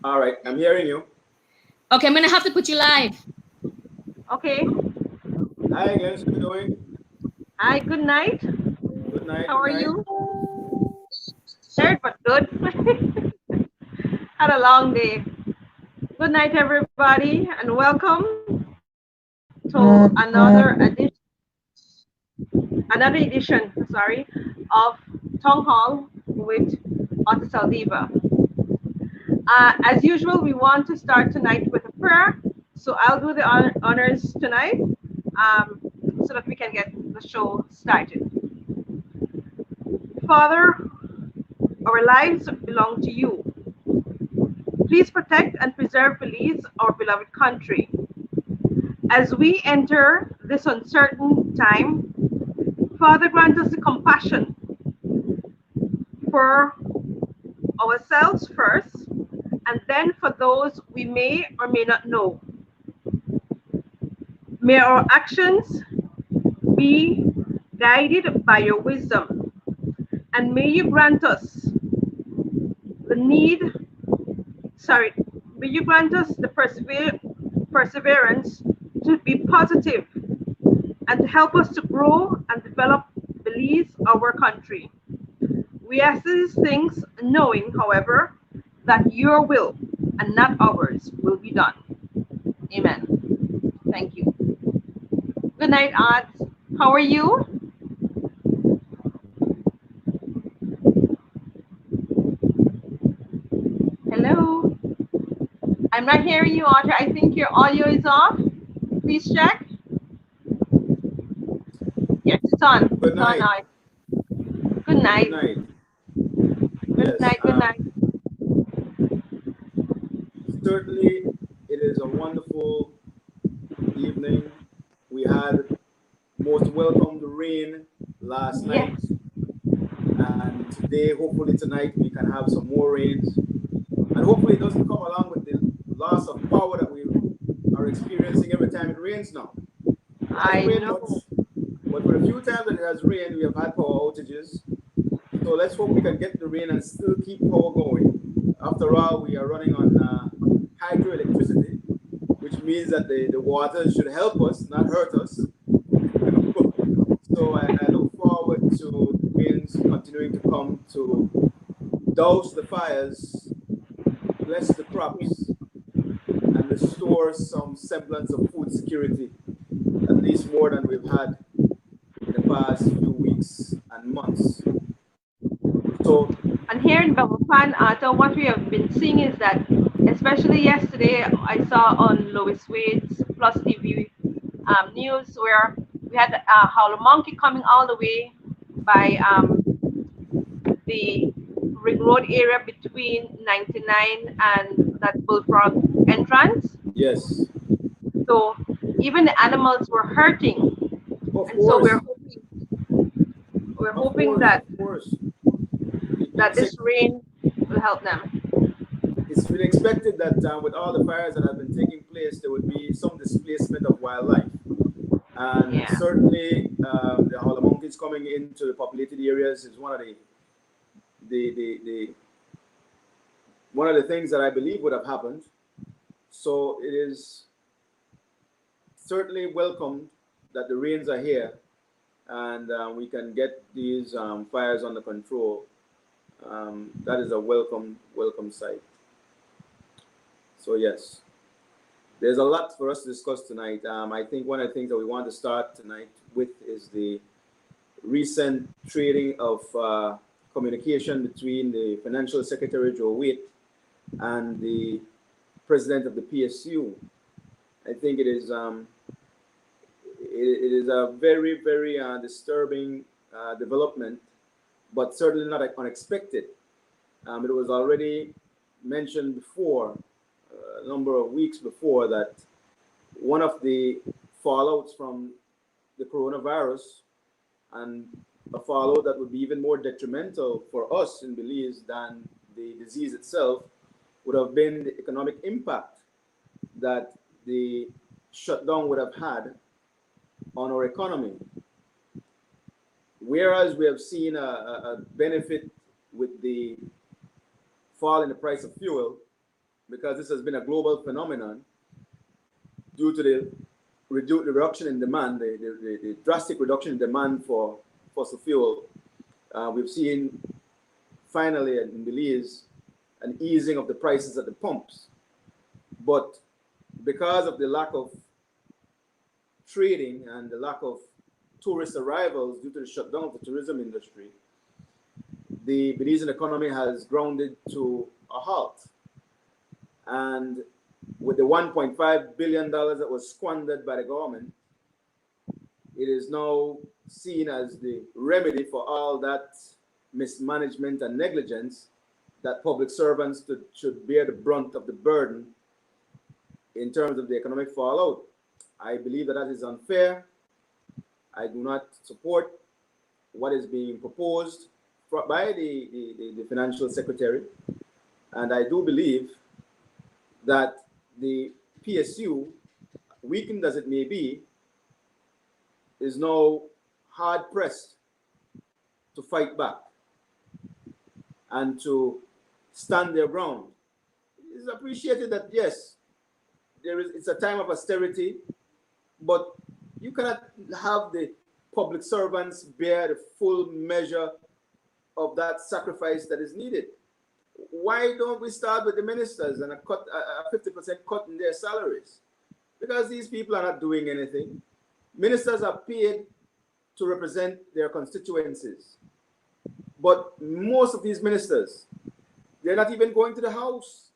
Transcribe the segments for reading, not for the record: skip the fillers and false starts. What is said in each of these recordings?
All right, I'm hearing you. Okay, I'm gonna have to put you live. Okay. Hi, guys. How you doing? Hi, good night. Good night. How Good are night. you? Tired but good. Had a long day. Good night, everybody, and welcome to another edition, of Tong Hall with Otter Saldiva. As usual, we want to start tonight with a prayer. So I'll do the honors tonight, um, so that we can get the show started. Father, our lives belong to you. Please protect and preserve Belize, our beloved country. As we enter this uncertain time, Father, grant us the compassion for ourselves first, and then for those we may or may not know. May our actions be guided by your wisdom, and may you grant us the need, sorry, may you grant us the perseverance to be positive and to help us to grow and develop Belize, our country. We ask these things knowing, however, that your will and not ours will be done. Amen. Thank you. Good night, Aunt. How are you? Hello. I'm not hearing you, Audrey. I think your audio is off. Please check. Yes, it's on. Good It's on night. now. Good Good night. night. Good Yes. night. Good night. Certainly, it is a wonderful evening. We had most welcome the rain last Yes. night, and today, hopefully tonight, we can have some more rains, and hopefully it doesn't come along with the loss of power that we are experiencing every time it rains now. It hasn't I rained know. much, but for the few times that it has rained, we have had power outages. So let's hope we can get the rain and still keep power going. After all, we are running on hydroelectricity, which means that the water should help us, not hurt us. So I look forward to the rains continuing to come to douse the fires, bless the crops, and restore some semblance of food security, at least more than we've had in the past few weeks and months. So, And here in Belmopan, so what we have been seeing is that, especially yesterday, I saw on Lois Wade's Plus TV news where we had a howler monkey coming all the way by the ring road area between 99 and that bullfrog entrance. yes, So even the animals were hurting, of and so we're course, hoping we're hoping that of course. that It's this rain will help them. it's been expected that with all the fires that have been taking place, there would be some displacement of wildlife, and Yeah. certainly the howler monkeys coming into the populated areas is the one of the things that I believe would have happened. So it is certainly welcomed that the rains are here and we can get these fires under control. That is a welcome sight. So yes, there's a lot for us to discuss tonight. I think one of the things that we want to start tonight with is the recent trading of communication between the Financial Secretary Joe Waite and the president of the PSU. I think it is a very disturbing development, but certainly not unexpected. It was already mentioned before, a number of weeks before, that one of the fallouts from the coronavirus, and a fallout that would be even more detrimental for us in Belize than the disease itself, would have been the economic impact that the shutdown would have had on our economy. Whereas we have seen a benefit with the fall in the price of fuel, because this has been a global phenomenon due to the reduction in demand, the drastic reduction in demand for fossil fuel. We've seen finally in Belize an easing of the prices at the pumps. But because of the lack of trading and the lack of tourist arrivals due to the shutdown of the tourism industry, the Belizean economy has grounded to a halt. And with the $1.5 billion that was squandered by the government, it is now seen as the remedy for all that mismanagement and negligence, that public servants should bear the brunt of the burden in terms of the economic fallout. I believe that is unfair. I do not support what is being proposed by the financial secretary. And I do believe that the PSU, weakened as it may be, is now hard pressed to fight back and to stand their ground. It is appreciated that, yes, it's a time of austerity, but you cannot have the public servants bear the full measure of that sacrifice that is needed. Why don't we start with the ministers and a 50% cut in their salaries? Because these people are not doing anything. Ministers are paid to represent their constituencies. But most of these ministers, they're not even going to the House.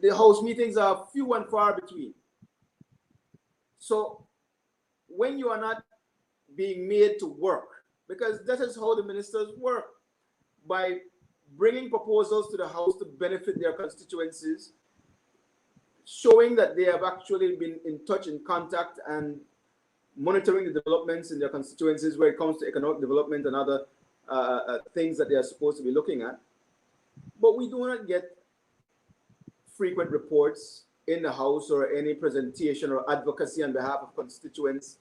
The House meetings are few and far between. So when you are not being made to work, because that is how the ministers work, by bringing proposals to the House to benefit their constituencies, showing that they have actually been in touch, in contact, and monitoring the developments in their constituencies where it comes to economic development and other things that they are supposed to be looking at. But we do not get frequent reports in the House or any presentation or advocacy on behalf of constituents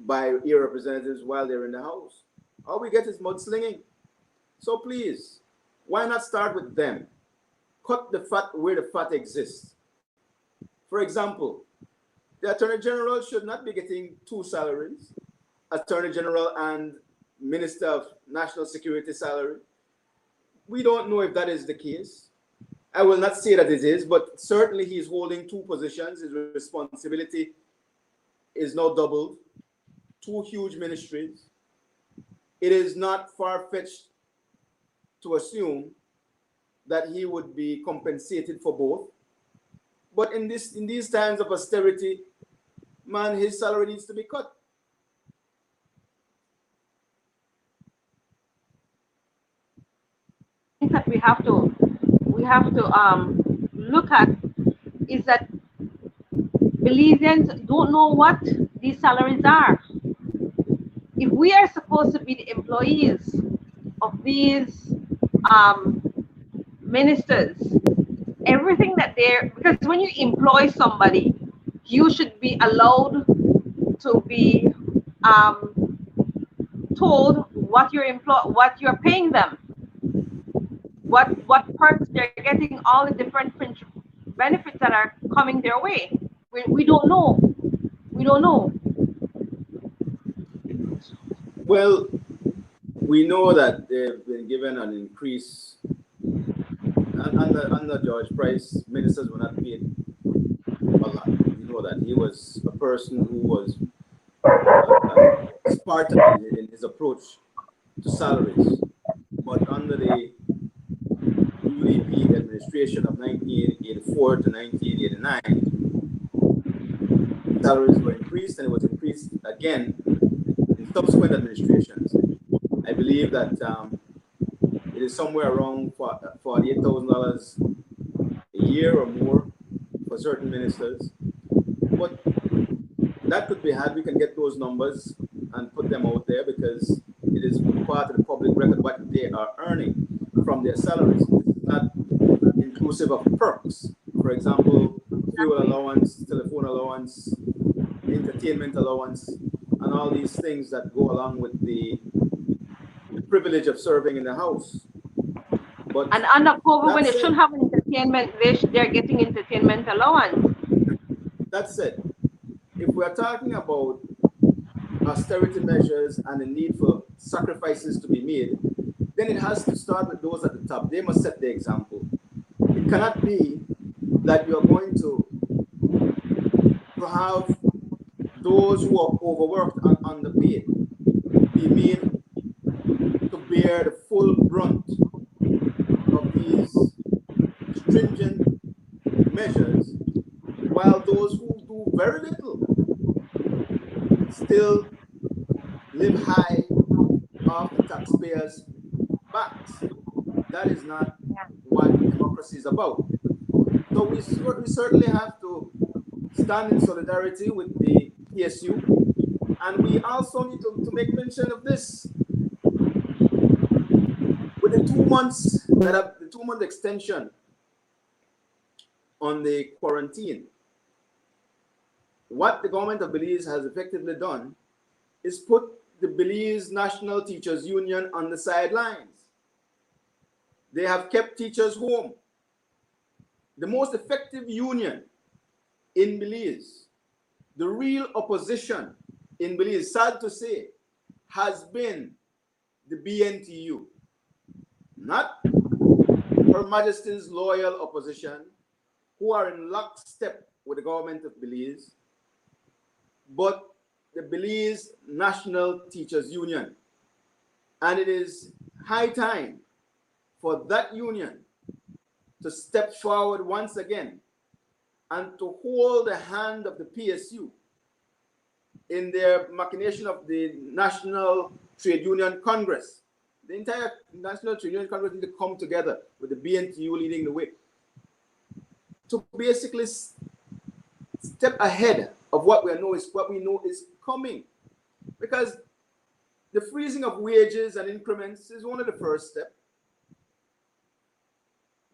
by your representatives while they're in the House. All we get is mudslinging. So please, why not start with them? Cut the fat where the fat exists. For example, the Attorney General should not be getting two salaries, Attorney General and Minister of National Security salary. We don't know if that is the case. I will not say that it is, but certainly he is holding two positions. His responsibility is now doubled, two huge ministries. It is not far-fetched to assume that he would be compensated for both. But in these times of austerity, man, his salary needs to be cut. That we have to look at is that Belizeans don't know what these salaries are. If we are supposed to be the employees of these ministers, everything that because when you employ somebody, you should be allowed to be told what you're paying them, what perks they're getting, all the different benefits that are coming their way. We don't know. We don't know. Well, we know that they've been given an increase. Under George Price, ministers were not paid a lot. We know that. He was a person who was Spartan in his approach to salaries. But under the UDP administration of 1984 to 1989, salaries were increased, and it was increased again in subsequent administrations. I believe that it is somewhere around $48,000 a year or more for certain ministers. But that could be had. We can get those numbers and put them out there because it is part of the public record what they are earning from their salaries. It's not inclusive of perks. For example, fuel allowance, telephone allowance, entertainment allowance, and all these things that go along with the privilege of serving in the House. But And under COVID, when that they said, shouldn't have entertainment, they're getting entertainment allowance. that said, if we're talking about austerity measures and the need for sacrifices to be made, then it has to start with those at the top. They must set the example. It cannot be that you're going to have those who are overworked and underpaid be made to bear the full brunt of these stringent measures, while those who do very little still live high off the taxpayers' backs. That is not what democracy is about. So we certainly have to stand in solidarity with the PSU, and we also need to make mention of this. With the 2 months the 2 month extension on the quarantine, what the government of Belize has effectively done is put the Belize National Teachers Union on the sidelines. They have kept teachers home. The most effective union in Belize, the real opposition in Belize, sad to say, has been the BNTU, not Her Majesty's loyal opposition, who are in lockstep with the government of Belize, but the Belize National Teachers Union. And it is high time for that union to step forward once again and to hold the hand of the PSU in their machination of the National Trade Union Congress. The entire National Trade Union Congress need to come together with the BNTU leading the way to basically step ahead of what we know is coming. Because the freezing of wages and increments is only the first step.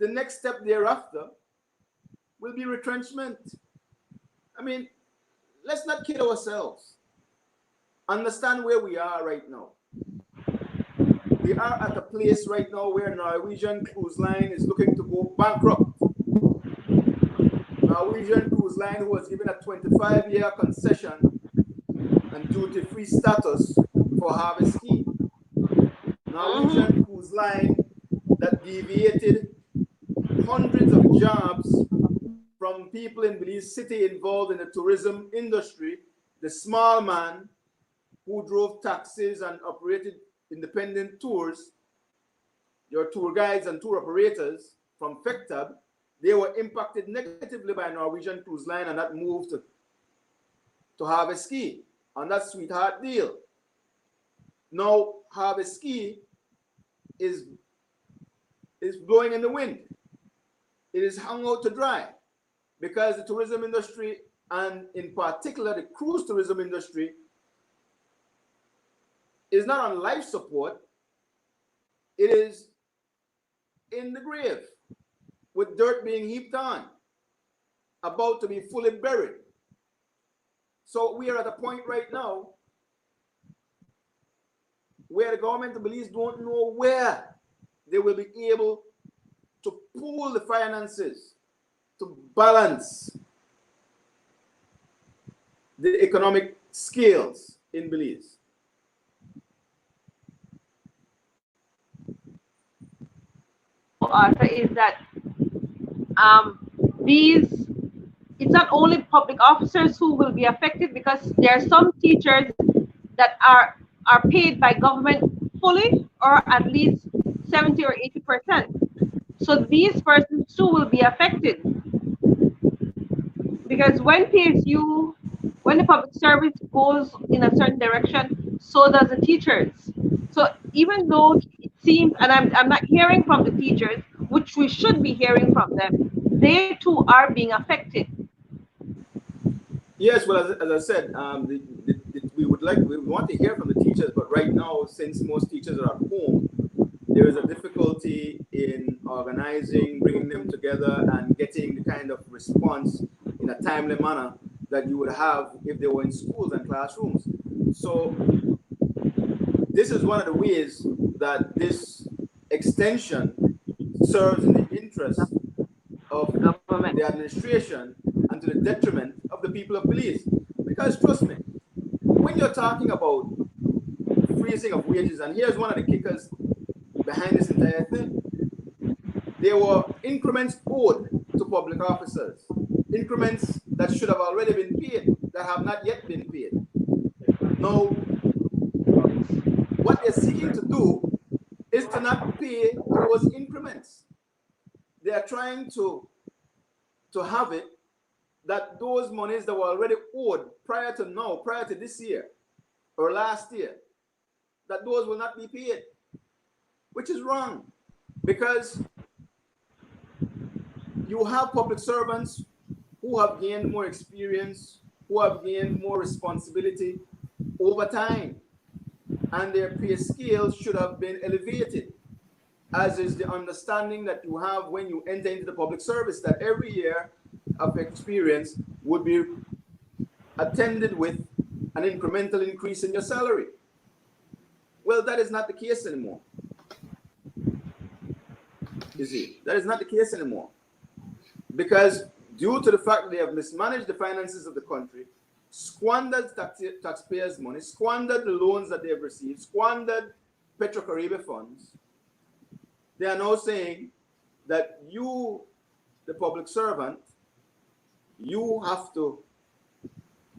The next step thereafter will be retrenchment. I mean, let's not kid ourselves. Understand where we are right now. We are at a place right now where Norwegian Cruise Line is looking to go bankrupt. Norwegian Cruise Line, who was given a 25-year concession and duty-free status for Harvest Key. Norwegian Cruise Line that deviated hundreds of jobs from people in Belize City involved in the tourism industry, the small man who drove taxis and operated independent tours, your tour guides and tour operators from FECTAB, they were impacted negatively by Norwegian Cruise Line and that moved to Harvest Key on that sweetheart deal. Now Harvest Key is blowing in the wind. It is hung out to dry because the tourism industry, and in particular the cruise tourism industry, is not on life support. It is in the grave with dirt being heaped on, about to be fully buried. So we are at a point right now where the government of Belize don't know where they will be able to pool the finances to balance the economic scales in Belize. Arthur, is that it's not only public officers who will be affected, because there are some teachers that are paid by government fully or at least 70 or 80%. So these persons too will be affected, because when the public service goes in a certain direction, so does the teachers. So even though it seems, and I'm not hearing from the teachers, which we should be hearing from them, they too are being affected. Yes, well, as I said, we want to hear from the teachers, but right now, since most teachers are at home, there is a difficulty in organizing, bringing them together, and getting the kind of response in a timely manner that you would have if they were in schools and classrooms. So this is one of the ways that this extension serves in the interest of Government. the administration and to the detriment of the people of Belize. Because trust me, when you're talking about freezing of wages, and here's one of the kickers behind this entire thing, there were increments owed to public officers, increments that should have already been paid, that have not yet been paid. Now, what they're seeking to do is to not pay those increments. They are trying to have it that those monies that were already owed prior to now, prior to this year or last year, that those will not be paid, which is wrong, because you have public servants who have gained more experience, who have gained more responsibility over time, and their pay scale should have been elevated, as is the understanding that you have when you enter into the public service, that every year of experience would be attended with an incremental increase in your salary. Well, that is not the case anymore. You see, that is not the case anymore. Because due to the fact that they have mismanaged the finances of the country, squandered taxpayers' money, squandered the loans that they have received, squandered Petro-Caribe funds, they are now saying that you, the public servant, you have to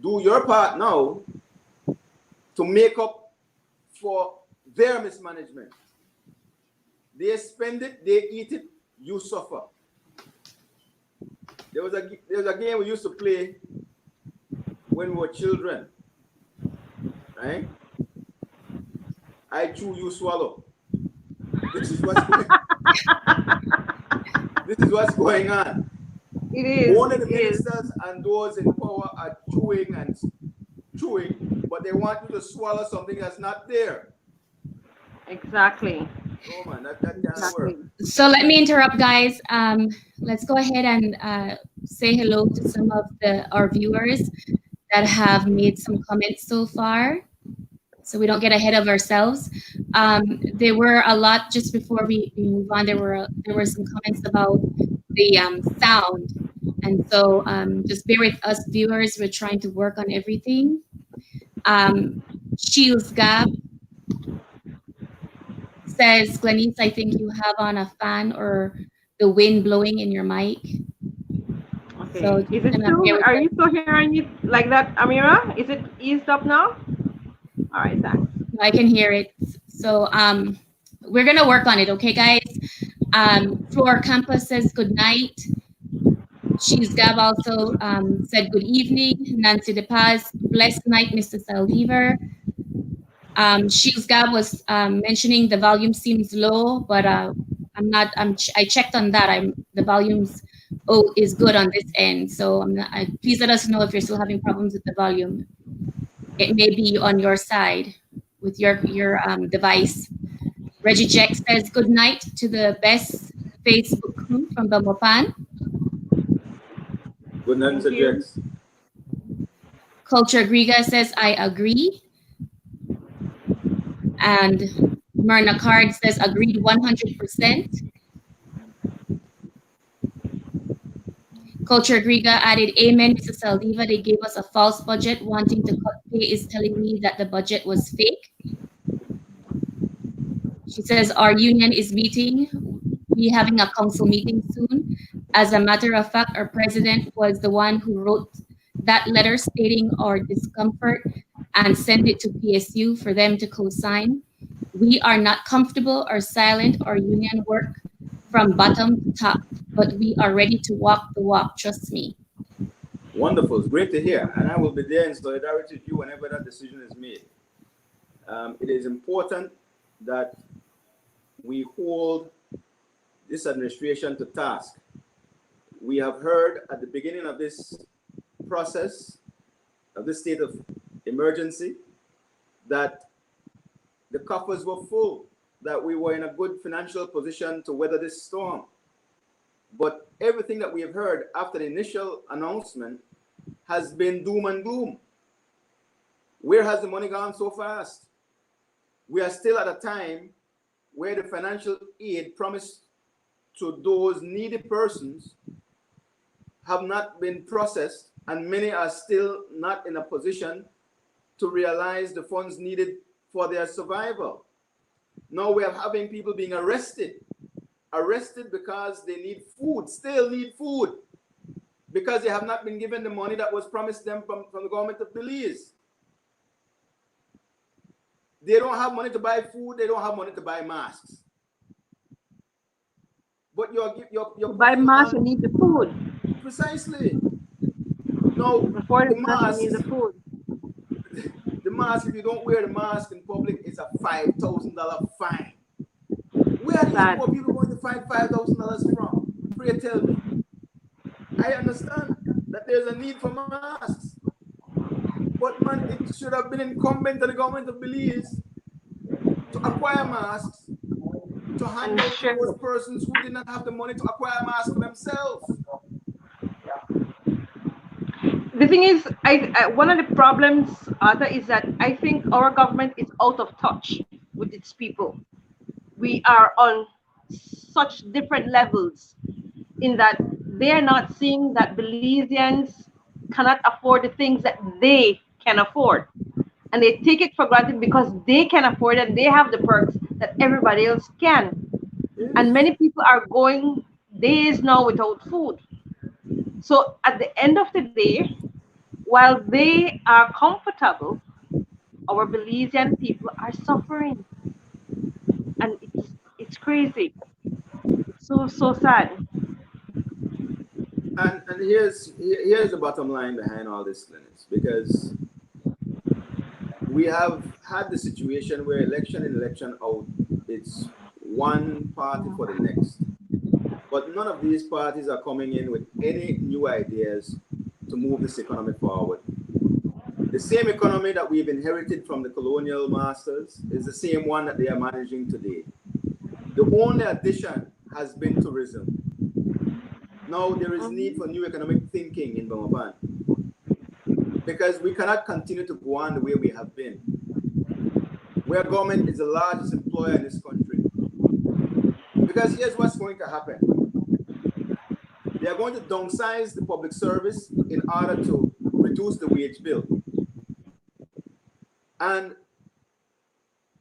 do your part now to make up for their mismanagement. They spend it, they eat it, you suffer. There was a game we used to play when we were children, right? I chew, you swallow. This is what's going This is what's going on. It is. Only the ministers and those in power are chewing and chewing, but they want you to swallow something that's not there. Exactly. Oh man, that can't work. So let me interrupt, guys. Let's go ahead and say hello to some of our viewers that have made some comments so far, so we don't get ahead of ourselves. There were a lot just before we move on. There were some comments about the sound, and so just bear with us, viewers. We're trying to work on everything. Shields Gab says, Glenice, I think you have on a fan or the wind blowing in your mic. Okay. So Is it still, are you still hearing it like that, Amira? Is it eased up now? All right, thanks. I can hear it. So we're gonna work on it, okay, guys? Flor Campus says good night. She's Gab also said good evening. Nancy De Paz, blessed night, Mr. Saldivar. She's Gab was mentioning the volume seems low, but I checked on that. The volumes is good on this end. So please let us know if you're still having problems with the volume. It may be on your side with your device. Reggie Jack says good night to the best Facebook crew from Belmopan. Good night, Mr. Jax. Culture Griga says I agree. And Myrna Card says agreed 100%. Culture Griga added, amen, Mrs. Saldiva. They gave us a false budget. Wanting to cut pay is telling me that the budget was fake. She says our union is meeting. We're having a council meeting soon. As a matter of fact, our president was the one who wrote that letter stating our discomfort and sent it to PSU for them to co-sign. We are not comfortable or silent. Our union work from bottom to top, but we are ready to walk the walk. Trust me. Wonderful. It's great to hear. And I will be there in solidarity with you whenever that decision is made. It is important that we hold this administration to task. We have heard at the beginning of this process, of this state of emergency, that the coffers were full, that we were in a good financial position to weather this storm. But everything that we have heard after the initial announcement has been doom and gloom. Where has the money gone so fast? We are still at a time where the financial aid promised to those needy persons have not been processed, and many are still not in a position to realize the funds needed for their survival. Now we are having people being arrested because they need food, still need food, because they have not been given the money that was promised them from the government of Belize. They don't have money to buy food, they don't have money to buy masks. But you're Buy putting masks, you on need the food. precisely. No, Before the the mask, you mask, need the food. the mask, if you don't wear the mask in public, it's a $5,000 fine. Where are these Sad. poor people going to find $5,000 from? Pray tell me. I understand that there's a need for masks. But man, it should have been incumbent on the government of Belize to acquire masks, to hand out to those persons who did not have the money to acquire masks for themselves. The thing is, one of the problems, Arthur, is that I think our government is out of touch with its people. We are on such different levels in that they are not seeing that Belizeans cannot afford the things that they can afford. And they take it for granted because they can afford it and they have the perks that everybody else can. And many people are going days now without food. So at the end of the day, while they are comfortable, our Belizean people are suffering. And it's crazy. It's so sad. And here's the bottom line behind all this, Glennis, because we have had the situation where election in, election out, it's one party for the next. But none of these parties are coming in with any new ideas to move this economy forward. The same economy that we've inherited from the colonial masters is the same one that they are managing today. The only addition has been tourism. Now there is need for new economic thinking in Belmopan, because we cannot continue to go on the way we have been, where government is the largest employer in this country. Because here's what's going to happen. They are going to downsize the public service in order to reduce the wage bill. And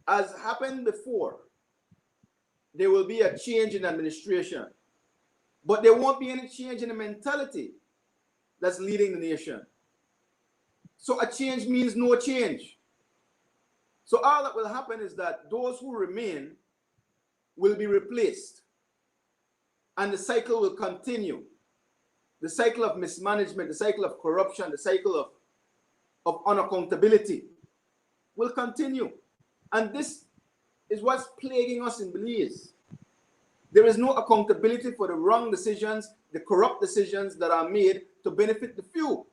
as happened before, there will be a change in administration, but there won't be any change in the mentality that's leading the nation. So a change means no change. So all that will happen is that those who remain will be replaced, and the cycle will continue. The cycle of mismanagement, the cycle of corruption, the cycle of unaccountability will continue. And this is what's plaguing us in Belize. There is no accountability for the wrong decisions, the corrupt decisions that are made to benefit the few.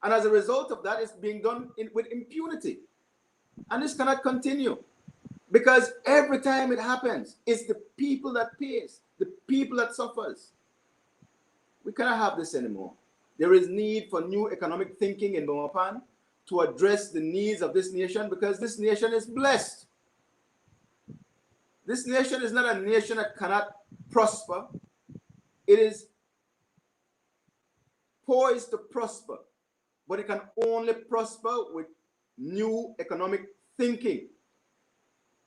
And as a result of that, it's being done with impunity. And this cannot continue, because every time it happens, it's the people that pays, the people that suffers. We cannot have this anymore. There is need for new economic thinking in Belmopan to address the needs of this nation, because this nation is blessed. This nation is not a nation that cannot prosper. It is poised to prosper, but it can only prosper with new economic thinking,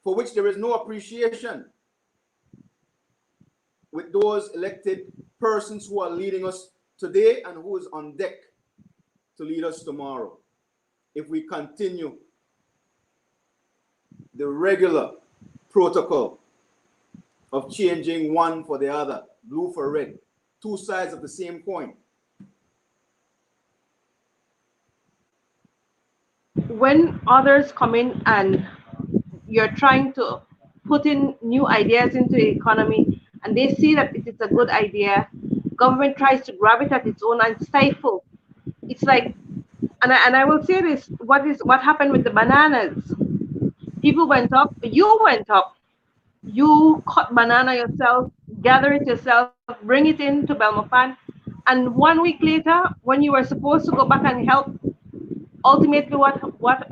for which there is no appreciation with those elected persons who are leading us today and who is on deck to lead us tomorrow. If we continue the regular protocol of changing one for the other, blue for red, two sides of the same coin. When others come in and you're trying to put in new ideas into the economy and they see that it is a good idea, government tries to grab it at its own and stifle. It's like, and I will say this, what happened with the bananas? People went up, you went up, you cut banana yourself, gather it yourself, bring it into Belmopan, and 1 week later, when you were supposed to go back and help, ultimately what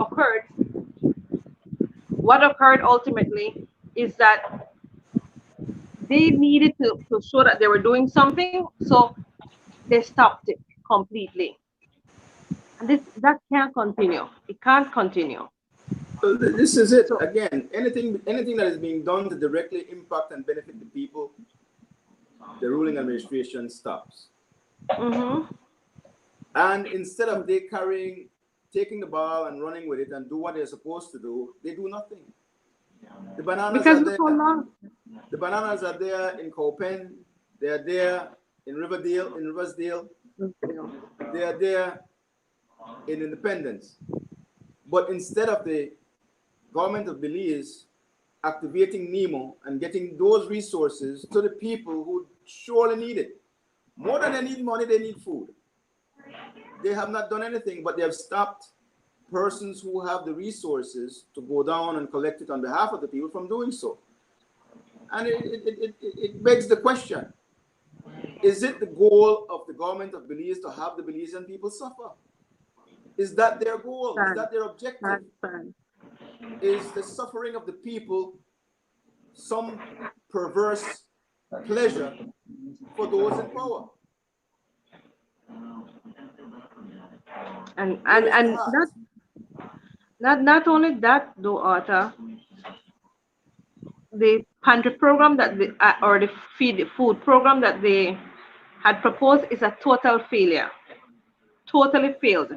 occurred ultimately is that They needed to show that they were doing something, so they stopped it completely. And that can't continue. It can't continue. So this is it. So, Again, anything that is being done to directly impact and benefit the people, the ruling administration stops. hmm And instead of they taking the ball and running with it and do what they're supposed to do, they do nothing. The bananas because are for so there. long, The bananas are there in Cowpen. They are there in Riversdale. They are there in Independence. But instead of the government of Belize activating NEMO and getting those resources to the people who surely need it, more than they need money, they need food. They have not done anything, but they have stopped persons who have the resources to go down and collect it on behalf of the people from doing so. And it begs the question, is it the goal of the government of Belize to have the Belizean people suffer? Is that their goal? Is sad, that their objective? sad, sad. Is the suffering of the people some perverse pleasure for those in power? Where is the And heart? not only that though, Arthur, the pantry program that or the feed food program that they had proposed is a total failure. Totally failed.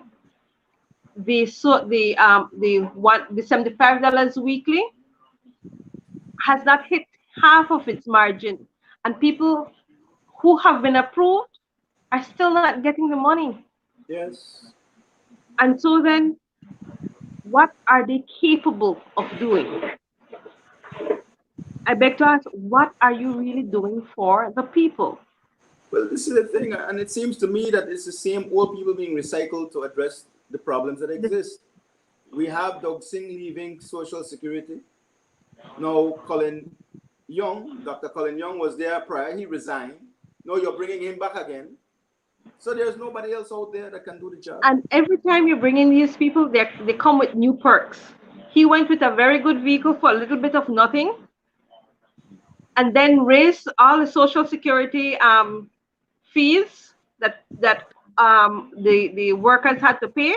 The $75 weekly has not hit half of its margin, and people who have been approved are still not getting the money. Yes. And so then, what are they capable of doing? I beg to ask, what are you really doing for the people? Well, this is the thing, and it seems to me that it's the same old people being recycled to address the problems that The- exist. We have Doug Singh leaving Social Security. Now, Dr. Colin Young was there prior, he resigned. Now you're bringing him back again. So there's nobody else out there that can do the job. And every time you bring in these people, they come with new perks. He went with a very good vehicle for a little bit of nothing, and then raised all the social security fees that the workers had to pay,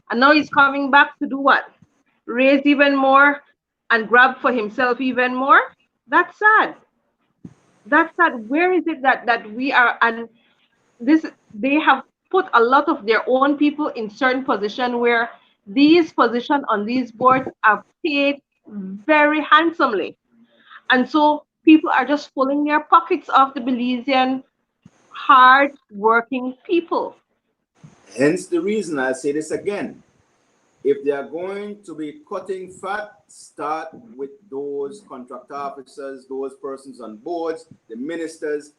and now he's coming back to do what? Raise even more and grab for himself even more. That's sad. That's sad. Where is it that we are? And this they have put a lot of their own people in certain position where these positions on these boards are paid very handsomely, and so people are just pulling their pockets off the Belizean hard working people. Hence the reason I say this again. If they are going to be cutting fat, start with those contract officers, those persons on boards, the ministers,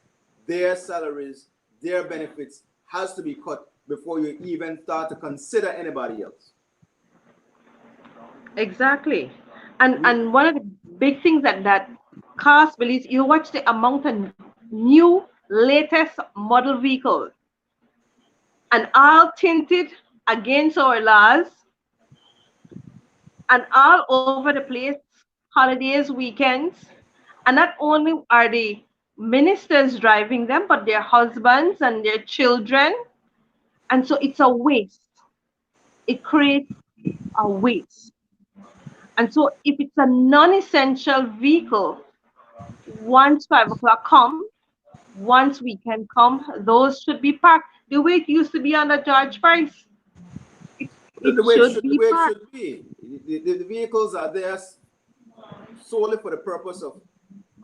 their salaries, their benefits has to be cut before you even start to consider anybody else. Exactly. We, And one of the big things that cars Belize, you watch the amount of new latest model vehicles, and all tinted against our laws, and all over the place, holidays, weekends. And not only are the ministers driving them, but their husbands and their children. And so it's a waste. It creates a waste. And so if it's a non-essential vehicle, once 5 o'clock come, once weekend come, those should be parked the way it used to be under George Price. It, the, it the way it should should, the be way it parked. should be. The vehicles are there solely for the purpose of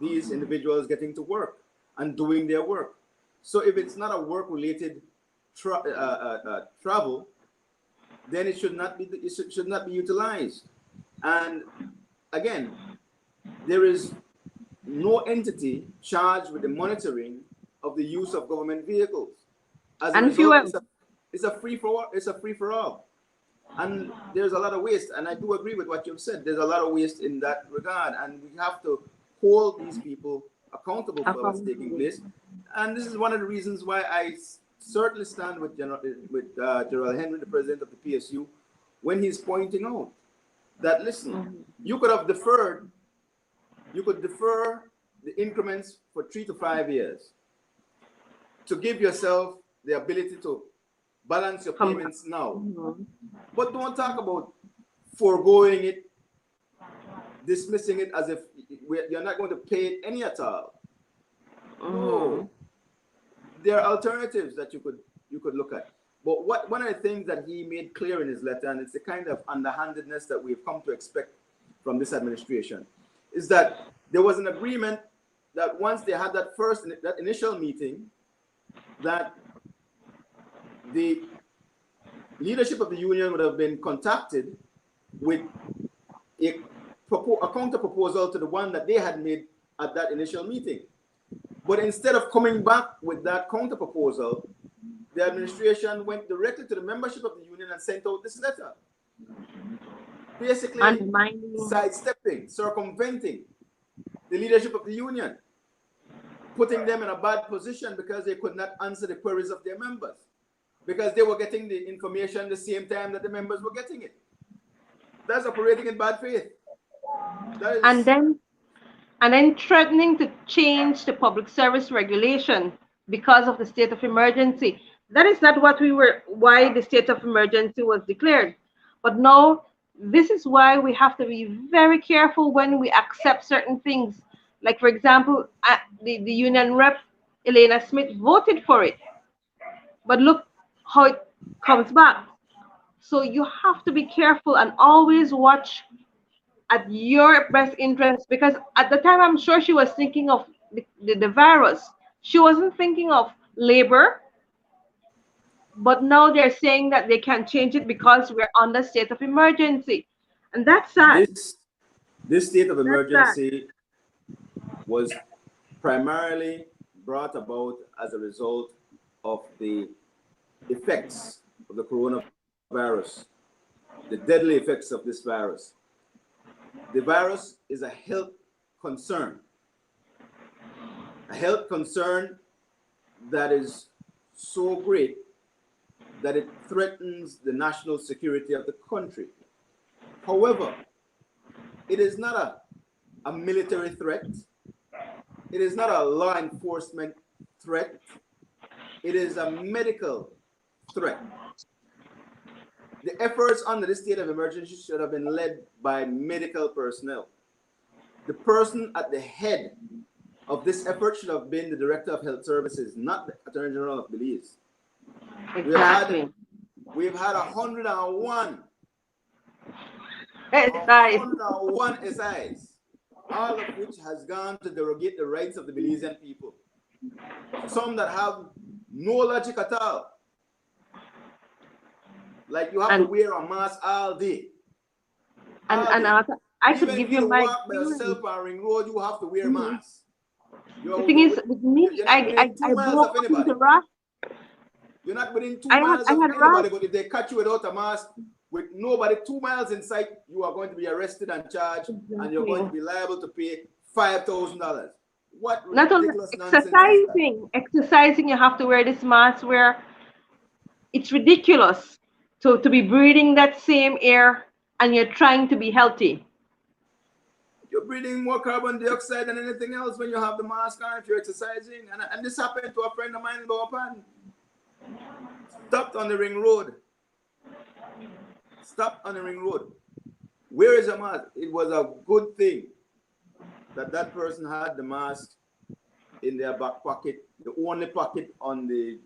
these individuals getting to work and doing their work. So if it's not a work-related travel, then it should not be utilized. And again, there is no entity charged with the monitoring of the use of government vehicles. As a And result, fuel. it's a free for all. And there's a lot of waste. And I do agree with what you've said. There's a lot of waste in that regard. And we have to hold these people accountable for what's taking place. And this is one of the reasons why I certainly stand with Gerald Henry, the president of the PSU, when he's pointing out that, listen, you could defer the increments for 3 to 5 years to give yourself the ability to balance your payments now. But don't talk about foregoing it, dismissing it as if you're not going to pay it any at all. No, there are alternatives that you could look at. But one of the things that he made clear in his letter, and it's the kind of underhandedness that we've come to expect from this administration, is that there was an agreement that once they had that initial meeting, that the leadership of the union would have been contacted with a counter proposal to the one that they had made at that initial meeting. But instead of coming back with that counter proposal, the administration went directly to the membership of the union and sent out this letter, basically sidestepping, circumventing the leadership of the union, putting them in a bad position because they could not answer the queries of their members, because they were getting the information the same time that the members were getting it. That's operating in bad faith. And then threatening to change the public service regulation because of the state of emergency. That is not why the state of emergency was declared. But now, this is why we have to be very careful when we accept certain things. Like, for example, the union rep, Elena Smith, voted for it. But look how it comes back. So you have to be careful and always watch at your best interest, because at the time I'm sure she was thinking of the virus. She wasn't thinking of labor. But now they're saying that they can change it because we're under state of emergency. And that's sad. This state of emergency was primarily brought about as a result of the effects of the coronavirus, the deadly effects of this virus. The virus is a health concern that is so great that it threatens the national security of the country. However, it is not a military threat. It is not a law enforcement threat. It is a medical threat. The efforts under this state of emergency should have been led by medical personnel. The person at the head of this effort should have been the Director of Health Services, not the Attorney General of Belize. Exactly. We've had 101 SIs, all of which has gone to derogate the rights of the Belizean people. Some that have no logic at all. Like you have to wear a mask all day. I could give you my walk by yourself on Ring Road, you have to wear a mask. The thing is, with me, I broke into Ross. You're not within 2 miles of anybody, but if they catch you without a mask, with nobody 2 miles in sight, you are going to be arrested and charged, and you're going to be liable to pay $5,000. What ridiculous nonsense is that? Exercising, you have to wear this mask where it's ridiculous to be breathing that same air and you're trying to be healthy. You're breathing more carbon dioxide than anything else when you have the mask on if you're exercising. And this happened to a friend of mine in Belmopan. Stopped on the ring road. Stopped on the ring road. Where is the mask? It was a good thing that that person had the mask in their back pocket, the only pocket on the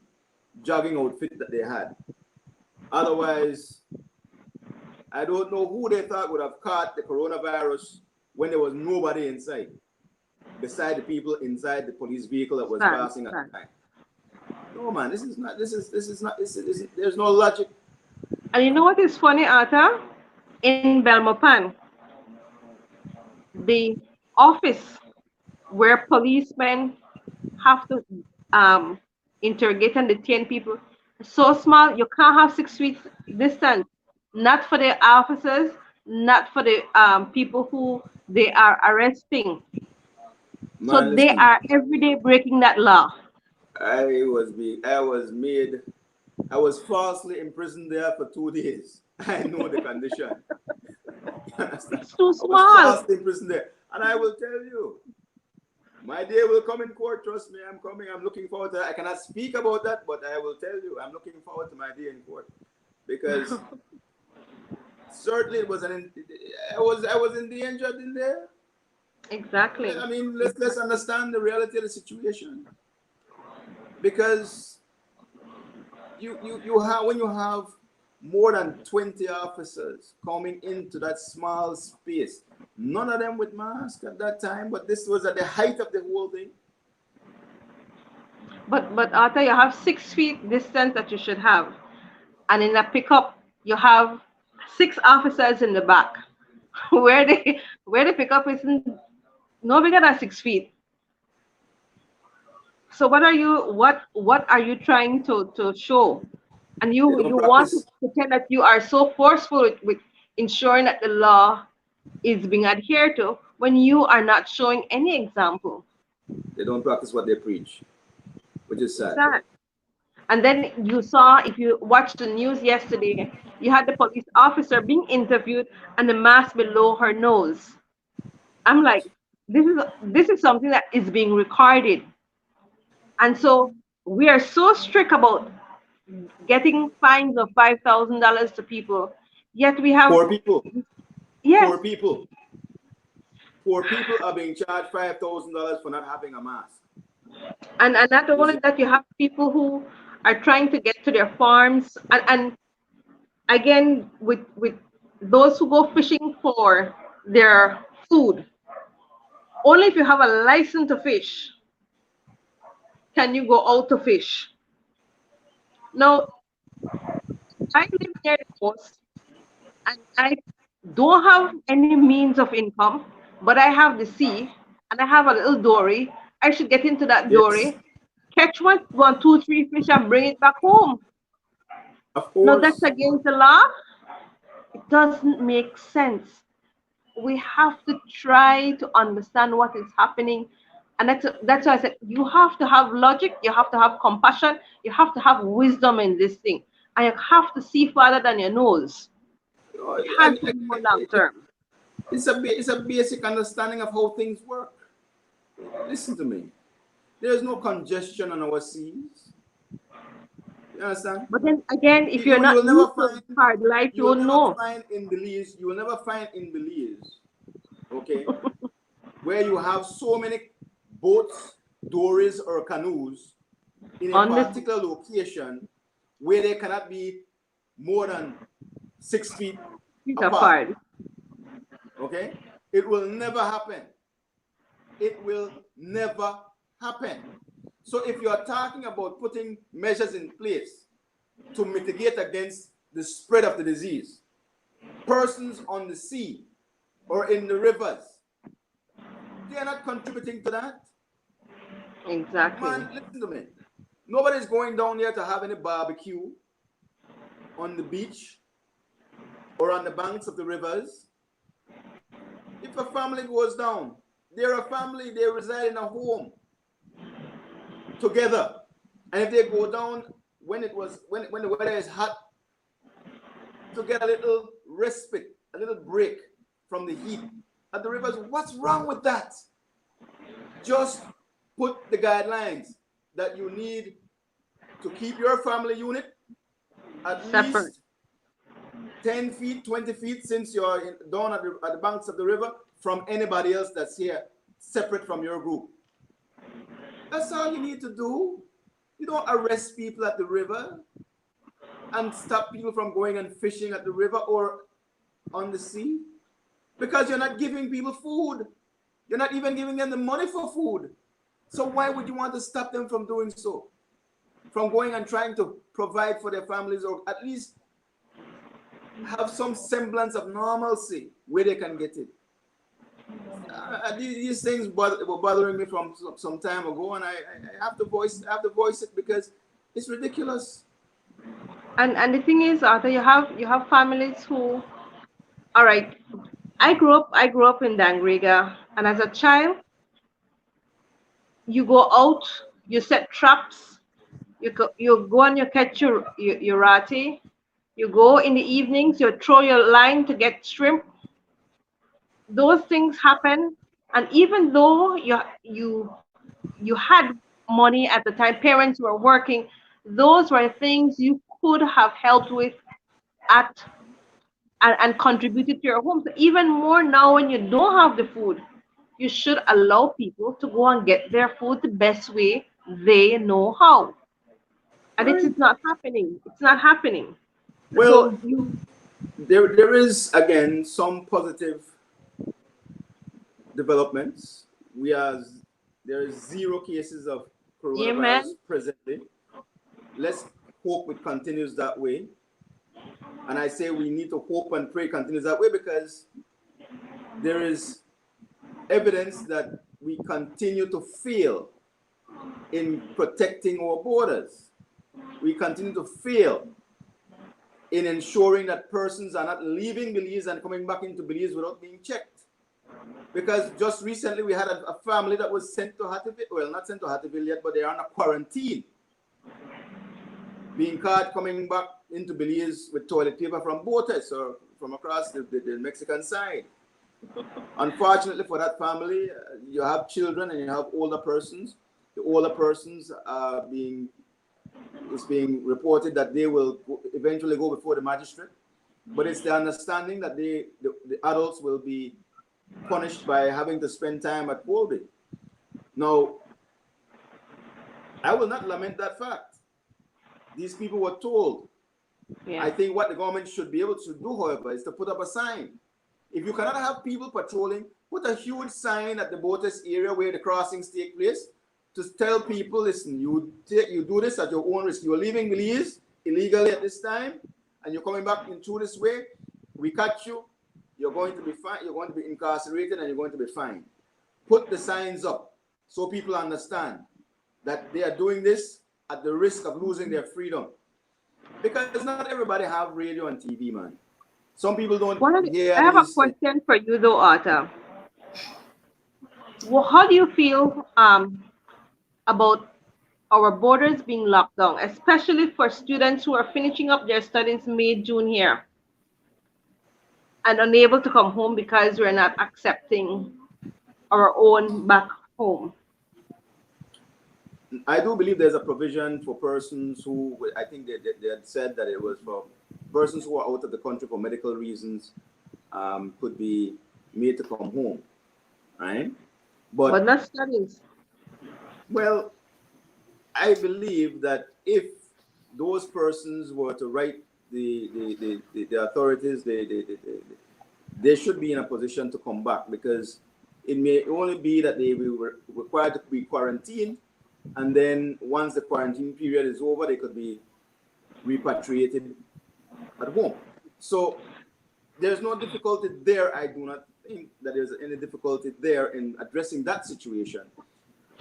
jogging outfit that they had. Otherwise, I don't know who they thought would have caught the coronavirus when there was nobody inside, beside the people inside the police vehicle that was passing at the time. No, man, there's no logic. And you know what is funny, Arthur? In Belmopan, the office where policemen have to interrogate and detain people is so small, you can't have 6 feet distance. Not for the officers, not for the people who they are arresting. Man, so they are every day breaking that law. I was falsely imprisoned there for 2 days. I know the condition. It's too small. I was falsely imprisoned there. And I will tell you, My day will come in court. Trust me, I'm coming. I'm looking forward to that. I cannot speak about that, but I will tell you, I'm looking forward to my day in court because certainly it was I was endangered in there. Exactly. I mean, let's understand the reality of the situation because you have when you have more than 20 officers coming into that small space, none of them with masks at that time, but this was at the height of the whole thing. But Arthur, you have 6 feet distance that you should have, and in a pickup you have 6 officers in the back, where the pickup isn't no bigger than 6 feet. So what are you trying to show? And They you don't want to practice. pretend that you are so forceful with ensuring that the law is being adhered to when you are not showing any example. They don't practice what they preach, which is sad. Sad. And then you saw, if you watched the news yesterday, you had the police officer being interviewed and the mask below her nose. I'm like, this is something that is being recorded. And so we are so strict about getting fines of $5,000 to people, yet we have, Poor people, yes, poor people, poor people are being charged $5,000 for not having a mask. and not You only see, that, you have people who are trying to get to their farms, and again with those who go fishing for their food. Only if you have a license to fish can you go out to fish. Now, I live near the coast and I don't have any means of income, but I have the sea and I have a little dory. I should get into that yes, dory, catch one, two, three fish, and bring it back home. of No, that's course. against the law. It doesn't make sense. We have to try to understand what is happening. And that's why I said you have to have logic, you have to have compassion, you have to have wisdom in this thing. And you have to see farther than your nose. Oh, It has to be more long term. it's a basic understanding of how things work. Listen to me. There's no congestion on our seas. You understand? But then again, if you're You not will never used to find hard life, you you will will never know. find in Belize, you will never find in Belize, okay, where you have so many boats, dories, or canoes in a On this particular location where they cannot be more than 6 feet piece of apart. hard. Okay? It will never happen. It will never happen. So if you are talking about putting measures in place to mitigate against the spread of the disease, persons on the sea or in the rivers, they are not contributing to that. Exactly. Man, listen to me. Nobody's going down there to have any barbecue on the beach or on the banks of the rivers. If a family goes down, they're a family, they reside in a home together. And if they go down when when the weather is hot, to get a little respite, a little break from the heat at the rivers, what's wrong with that? Just put the guidelines that you need to keep your family unit at Separate. least 10 feet, 20 feet since you're down at the banks of the river from anybody else that's here, separate from your group. That's all you need to do. You don't arrest people at the river and stop people from going and fishing at the river or on the sea because you're not giving people food. You're not even giving them the money for food. So why would you want to stop them from doing so? From going and trying to provide for their families or at least have some semblance of normalcy where they can get it. These things were bothering me from some time ago, and I have to voice it because it's ridiculous. And the thing is, Arthur, you have families who, all right. I grew up in Dangriga, and as a child, you go out, you set traps, you go and you catch your rati. You go in the evenings, you throw your line to get shrimp. Those things happen And even though you had money at the time, parents were working, those were things you could have helped with at and contributed to your home. So even more now when you don't have the food, you should allow people to go and get their food the best way they know how. And All it right. is not happening. It's not happening. So Well, you, there is again some positive developments. We are there is zero cases of coronavirus amen. presently. Let's hope it continues that way. And I say we need to hope and pray it continues that way because there is evidence that we continue to fail in protecting our borders. We continue to fail in ensuring that persons are not leaving Belize and coming back into Belize without being checked. Because just recently we had a family that was sent to Hattieville, well, not sent to Hattieville yet, but they're on a quarantine, being caught coming back into Belize with toilet paper from Botes or from across the Mexican side. Unfortunately for that family, you have children and you have older persons. The older persons are it's being reported that they will eventually go before the magistrate. But it's the understanding that the adults will be punished by having to spend time at Colby. Now, I will not lament that fact. These people were told. Yeah. I think what the government should be able to do, however, is to put up a sign. If you cannot have people patrolling, put a huge sign at the Botes area where the crossings take place to tell people, listen, you do this at your own risk. You're leaving Belize illegally at this time, and you're coming back in through this way. We catch you, you're going to be fined, you're going to be incarcerated, and you're going to be fined. Put the signs up so people understand that they are doing this at the risk of losing their freedom. Because not everybody have radio and TV, man. Some people don't hear I have a these things. question for you though, Arthur. Well, how do you feel about our borders being locked down, especially for students who are finishing up their studies May, June here and unable to come home because we're not accepting our own back home? I do believe there's a provision for persons who, I think they had said that it was for persons who are out of the country for medical reasons, could be made to come home, right? But But, not studies. well, I believe that if those persons were to write the authorities, they should be in a position to come back because it may only be that they will be required to be quarantined. And then once the quarantine period is over, they could be repatriated at home. So there's no difficulty there. I do not think that there's any difficulty there in addressing that situation.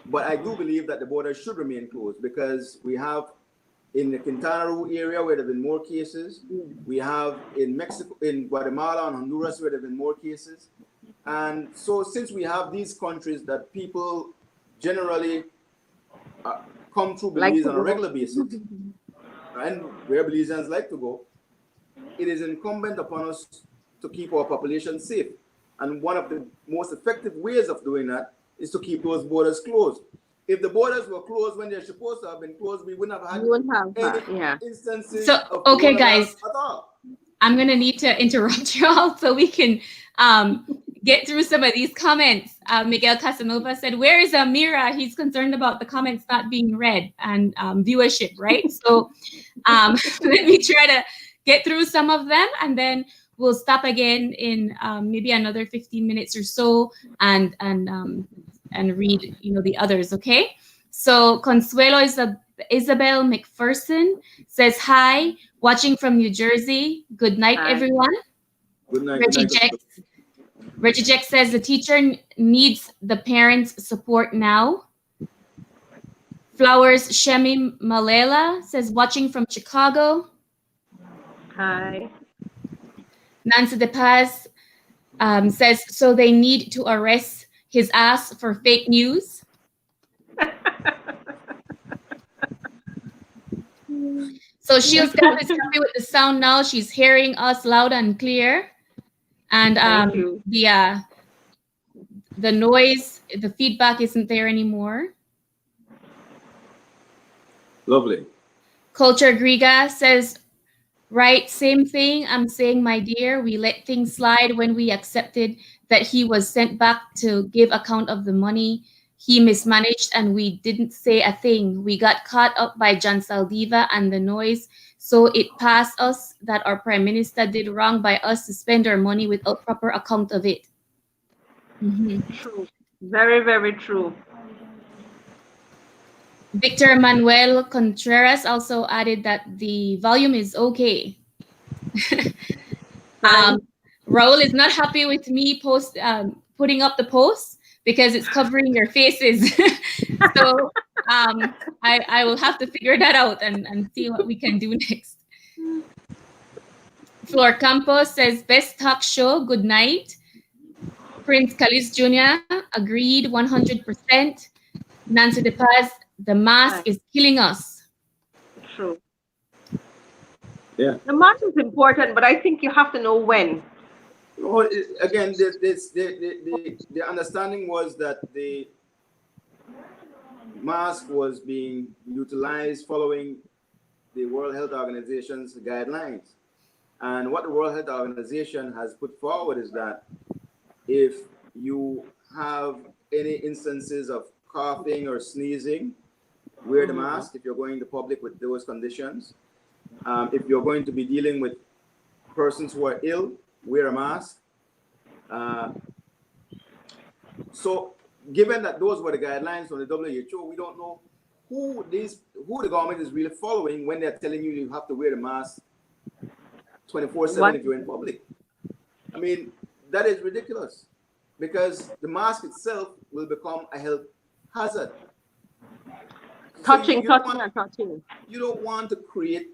But I do believe that the border should remain closed because we have in the Quintana Roo area where there have been more cases. We have in Mexico, in Guatemala and Honduras where there have been more cases. And so since we have these countries that people generally come through Like Belize to on a go. regular basis, and where Belizeans like to go, it is incumbent upon us to keep our population safe. And one of the most effective ways of doing that is to keep those borders closed. If the borders were closed when they're supposed to have been closed, we wouldn't have had You won't have any that, yeah. instances So, of okay, coronavirus guys, at all. I'm going to need to interrupt you all so we can get through some of these comments. Miguel Casanova said, where is Amira? He's concerned about the comments not being read and viewership, right? So let me try to get through some of them and then we'll stop again in maybe another 15 minutes or so and read, the others, okay? So Consuelo Isabel McPherson says, hi, watching from New Jersey. Good night, Hi. everyone. Good night. Reggie Good night. Jex says the teacher needs the parents' support now. Flowers Shemi Malela says, watching from Chicago. Hi. Nancy De Paz says, so they need to arrest his ass for fake news. So Shields Gap is happy with the sound now. She's hearing us loud and clear. And Thank you. the noise, the feedback isn't there anymore. Lovely. Culture Griga says, right, same thing. I'm saying, my dear, we let things slide when we accepted that he was sent back to give account of the money he mismanaged, and we didn't say a thing. We got caught up by John Saldiva and the noise, so it passed us that our prime minister did wrong by us to spend our money without proper account of it. True. Very, very true. Victor Manuel Contreras also added that the volume is okay. Raul is not happy with me putting up the post because it's covering your faces. So I will have to figure that out and see what we can do next. Flor Campos says, best talk show, good night. Prince Kalis Jr. agreed 100%. Nancy De Paz, the mask is killing us. True. Yeah. The mask is important, but I think you have to know when. Well, again, the understanding was that the mask was being utilized following the World Health Organization's guidelines. And what the World Health Organization has put forward is that if you have any instances of coughing or sneezing, wear the mask if you're going to public with those conditions. If you're going to be dealing with persons who are ill, wear a mask. So given that those were the guidelines from the WHO, we don't know who the government is really following when they're telling you have to wear the mask 24/7 if you're in public. I mean, that is ridiculous because the mask itself will become a health hazard. Touching. You don't want to create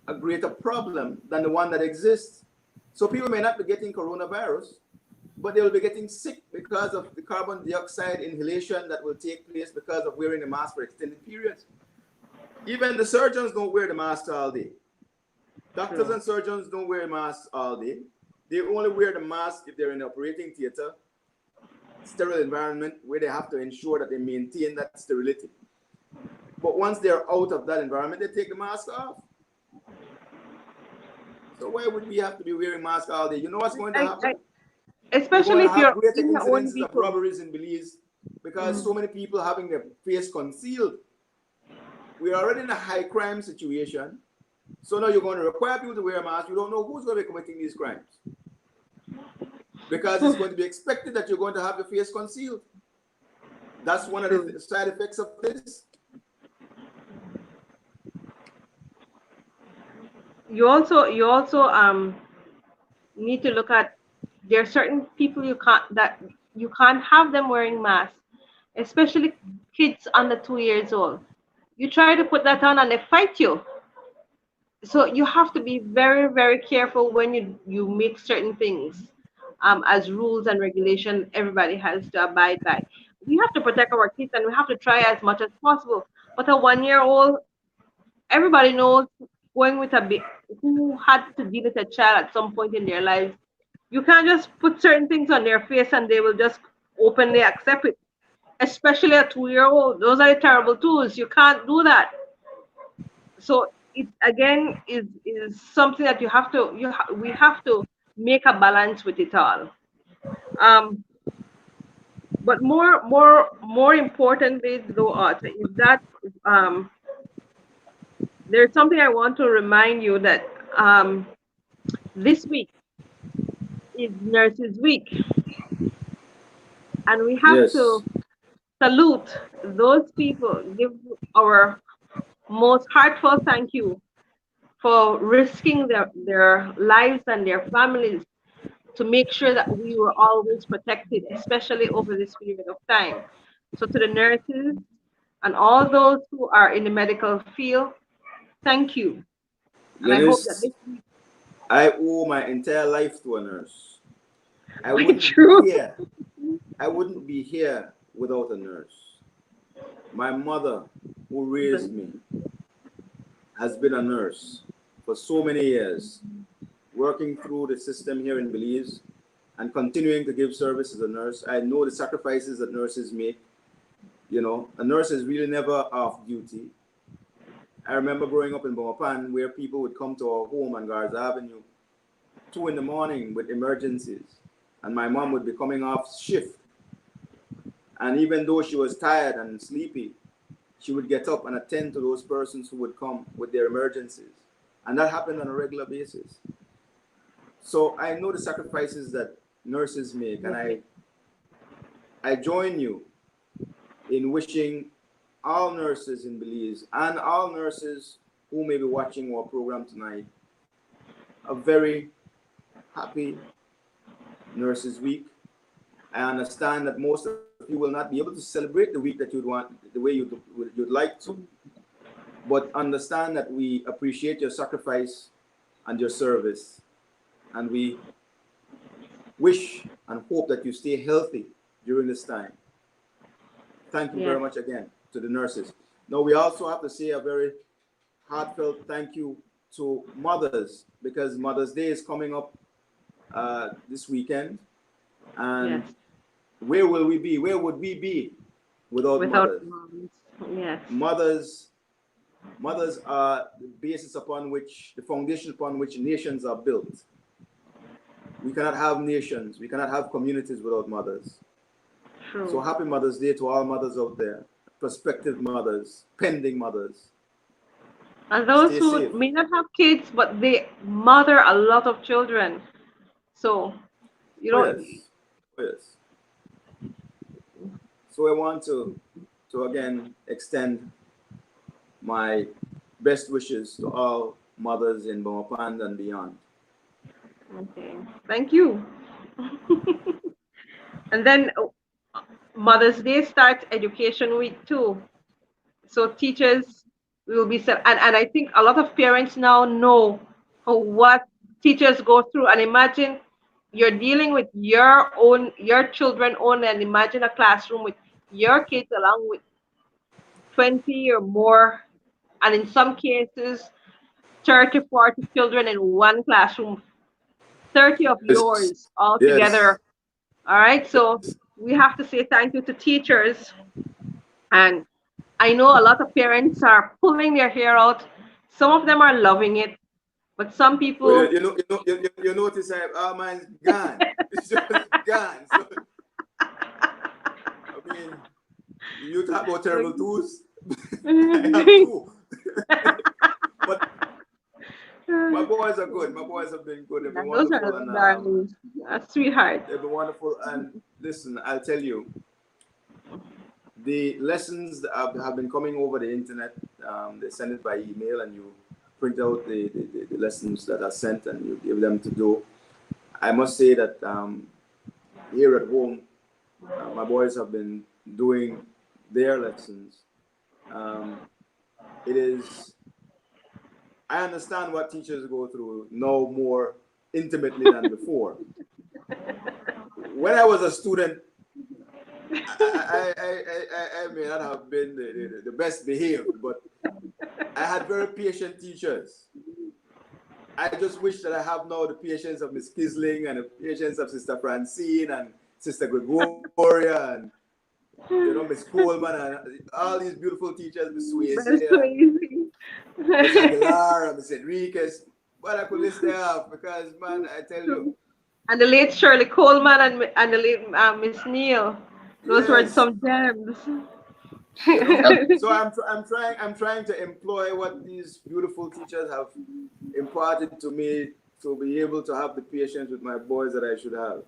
a greater problem than the one that exists. So people may not be getting coronavirus, but they will be getting sick because of the carbon dioxide inhalation that will take place because of wearing the mask for extended periods. Even the surgeons don't wear the mask all day. Doctors and surgeons don't wear masks all day. They only wear the mask if they're in the operating theater, sterile environment where they have to ensure that they maintain that sterility. But once they're out of that environment, they take the mask off. So why would we have to be wearing masks all day? You know what's going to happen? Especially if you're greater in your own incidences of people. robberies in Belize because so many people having their face concealed. We're already in a high crime situation. So now you're going to require people to wear a mask. You don't know who's going to be committing these crimes. Because it's going to be expected that you're going to have your face concealed. That's one of the side effects of this. You also need to look at, there are certain people you can't have them wearing masks, especially kids under 2 years old. You try to put that on and they fight you. So you have to be very, very careful when you make certain things as rules and regulation everybody has to abide by. We have to protect our kids and we have to try as much as possible. But a 1-year-old, everybody knows going with who had to deal with a child at some point in their lives, you can't just put certain things on their face and they will just openly accept it. Especially a 2-year-old, those are the terrible tools. You can't do that. So it again is something that we have to make a balance with it all. But more importantly, though, Arthur, is that there's something I want to remind you that this week is Nurses Week, and we have to salute those people, give our most heartfelt thank you for risking their lives and their families to make sure that we were always protected, especially over this period of time. So to the nurses and all those who are in the medical field, thank you. And I hope that I owe my entire life to a nurse. I wouldn't be here without a nurse. My mother, who raised me, has been a nurse for so many years, working through the system here in Belize and continuing to give service as a nurse. I know the sacrifices that nurses make. You know, a nurse is really never off duty. I remember growing up in Belmopan where people would come to our home on Garza Avenue 2 in the morning with emergencies. And my mom would be coming off shift. And even though she was tired and sleepy, she would get up and attend to those persons who would come with their emergencies. And that happened on a regular basis. So I know the sacrifices that nurses make, and I join you in wishing all nurses in Belize and all nurses who may be watching our program tonight a very happy Nurses Week. I understand that most of you will not be able to celebrate the week that you'd want, the way you'd like to, but understand that we appreciate your sacrifice and your service, and we wish and hope that you stay healthy during this time. Thank you very much again to the nurses. Now, we also have to say a very heartfelt thank you to mothers, because Mother's Day is coming up this weekend. And where will we be? Where would we be without mothers? Moms. Yes. Mothers are the basis upon which, the foundation upon which nations are built. We cannot have nations, we cannot have communities without mothers. True. So happy Mother's Day to all mothers out there, prospective mothers, pending mothers. And those Stay who safe. may not have kids, but they mother a lot of children. So, you know. Yes. So I want to again extend my best wishes to all mothers in Belmopan and beyond. Okay, thank you. And then Mother's Day starts Education Week too. So teachers will be set, and I think a lot of parents now know what teachers go through. And imagine you're dealing with your children own, and imagine a classroom with your kids along with 20 or more, and in some cases 30, 40 children in one classroom, 30 of Yes. yours all Yes. together. All right, so we have to say thank you to teachers. And I know a lot of parents are pulling their hair out. Some of them are loving it, but some people. Well, you notice mine's gone. It's just gone. So, I mean, you talk about terrible twos. I have two. But my boys are good. My boys have been good. They've been Those wonderful. are darlings. Sweetheart. They've been wonderful. And listen, I'll tell you, the lessons that have been coming over the internet. They send it by email, and you print out the lessons that are sent, and you give them to do. I must say that here at home, my boys have been doing their lessons. I understand what teachers go through now more intimately than before. When I was a student, I may not have been the best behaved, but I had very patient teachers. I just wish that I have now the patience of Miss Kisling and the patience of Sister Francine and Sister Gregoria and Miss Coleman and all these beautiful teachers, Miss Swayze, Miss Aguilar, Miss Enriquez. But I could list them off because, man, I tell you. And the late Shirley Coleman and the late Miss Neal. Those were some gems. So I'm trying to employ what these beautiful teachers have imparted to me to be able to have the patience with my boys that I should have.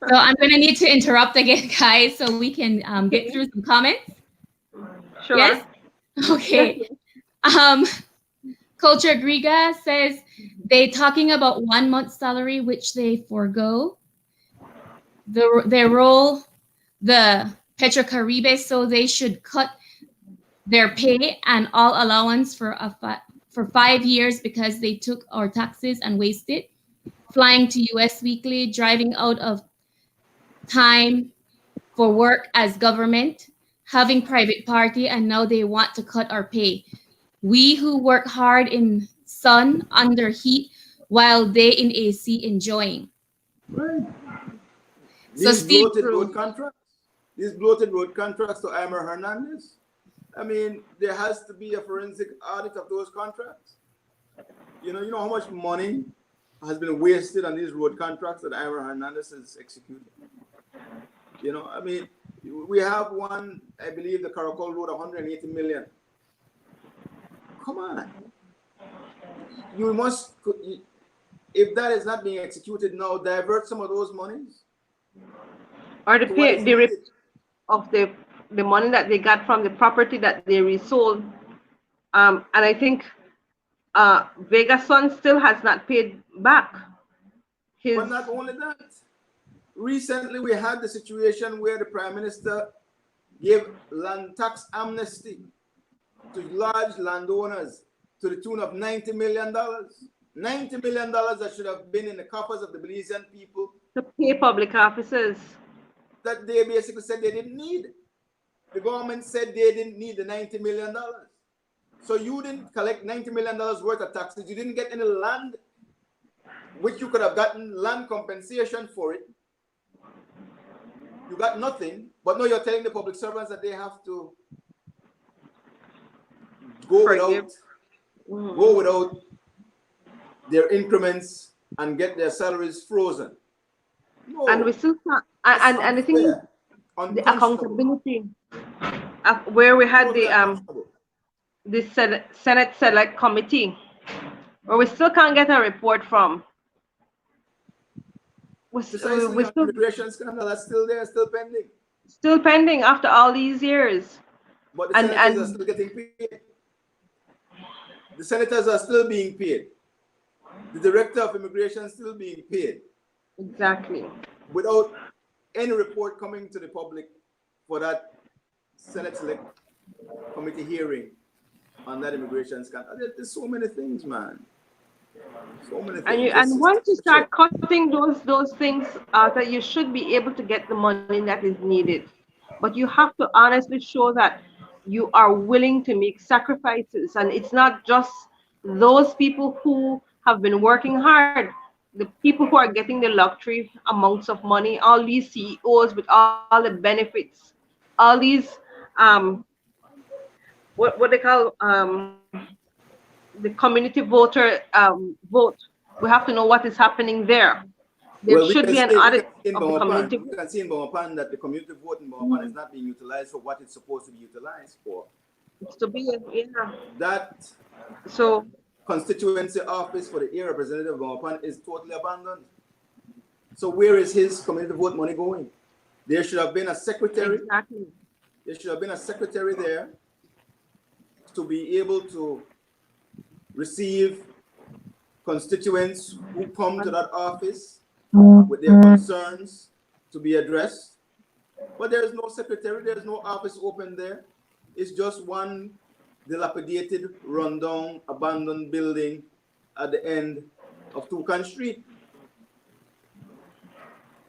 So I'm going to need to interrupt again, guys, so we can get through some comments. Sure. Yes? Okay. Culture Griga says they talking about 1 month's salary, which they forego. Their role, the Petrocaribe, so they should cut their pay and all allowance for 5 years because they took our taxes and wasted, flying to US weekly, driving out of time for work as government, having private party, and now they want to cut our pay. We who work hard in sun under heat while they in AC enjoying. Right. So These Steve, bloated road contracts, these bloated road contracts to Aimer Hernandez. I mean, there has to be a forensic audit of those contracts. You know how much money has been wasted on these road contracts that Aimer Hernandez has executed. I mean, we have one, I believe, the Caracol Road, 180 million. Come on, you must. If that is not being executed now, divert some of those monies Or to what is the needed. of the money that they got from the property that they resold. And I think Vegas Sun still has not paid back But his. not only that, recently we had the situation where the Prime Minister gave land tax amnesty to large landowners to the tune of $90 million. $90 million that should have been in the coffers of the Belizean people To pay public officers. that they basically said they didn't need. The government said they didn't need the $90 million. So you didn't collect $90 million worth of taxes. You didn't get any land, which you could have gotten land compensation for it. You got nothing, but now you're telling the public servants that they have to go without their increments and get their salaries frozen. No, And we still can't. that's And the thing is, unfair, the unconscionable, accountability where we had totally unconscionable. the Senate Select Committee, where we still can't get a report from. Precisely, We the immigration scandal that's still there, still pending. still pending after all these years. But the senators are still getting paid. The senators are still being paid. The director of immigration is still being paid. Exactly. Without any report coming to the public for that Senate Select Committee hearing on that immigration scandal. There's so many things, man. So many things. And once you start cutting those things out, that you should be able to get the money that is needed. But you have to honestly show that you are willing to make sacrifices, and it's not just those people who have been working hard. The people who are getting the luxury amounts of money, all these CEOs with all the benefits, all these um, what they call the community voter vote. We have to know what is happening there. There should be an audit of the community. We can see in Belmopan that the community vote in Belmopan is not being utilized for what it's supposed to be utilized for. It's to be That so constituency office for the area representative of Belmopan is totally abandoned. So where is his community vote money going? There should have been a secretary. exactly. There should have been a secretary there to be able to receive constituents who come to that office with their concerns to be addressed. But there is no secretary, there's no office open there. It's just one dilapidated, rundown, abandoned building at the end of Toucan Street.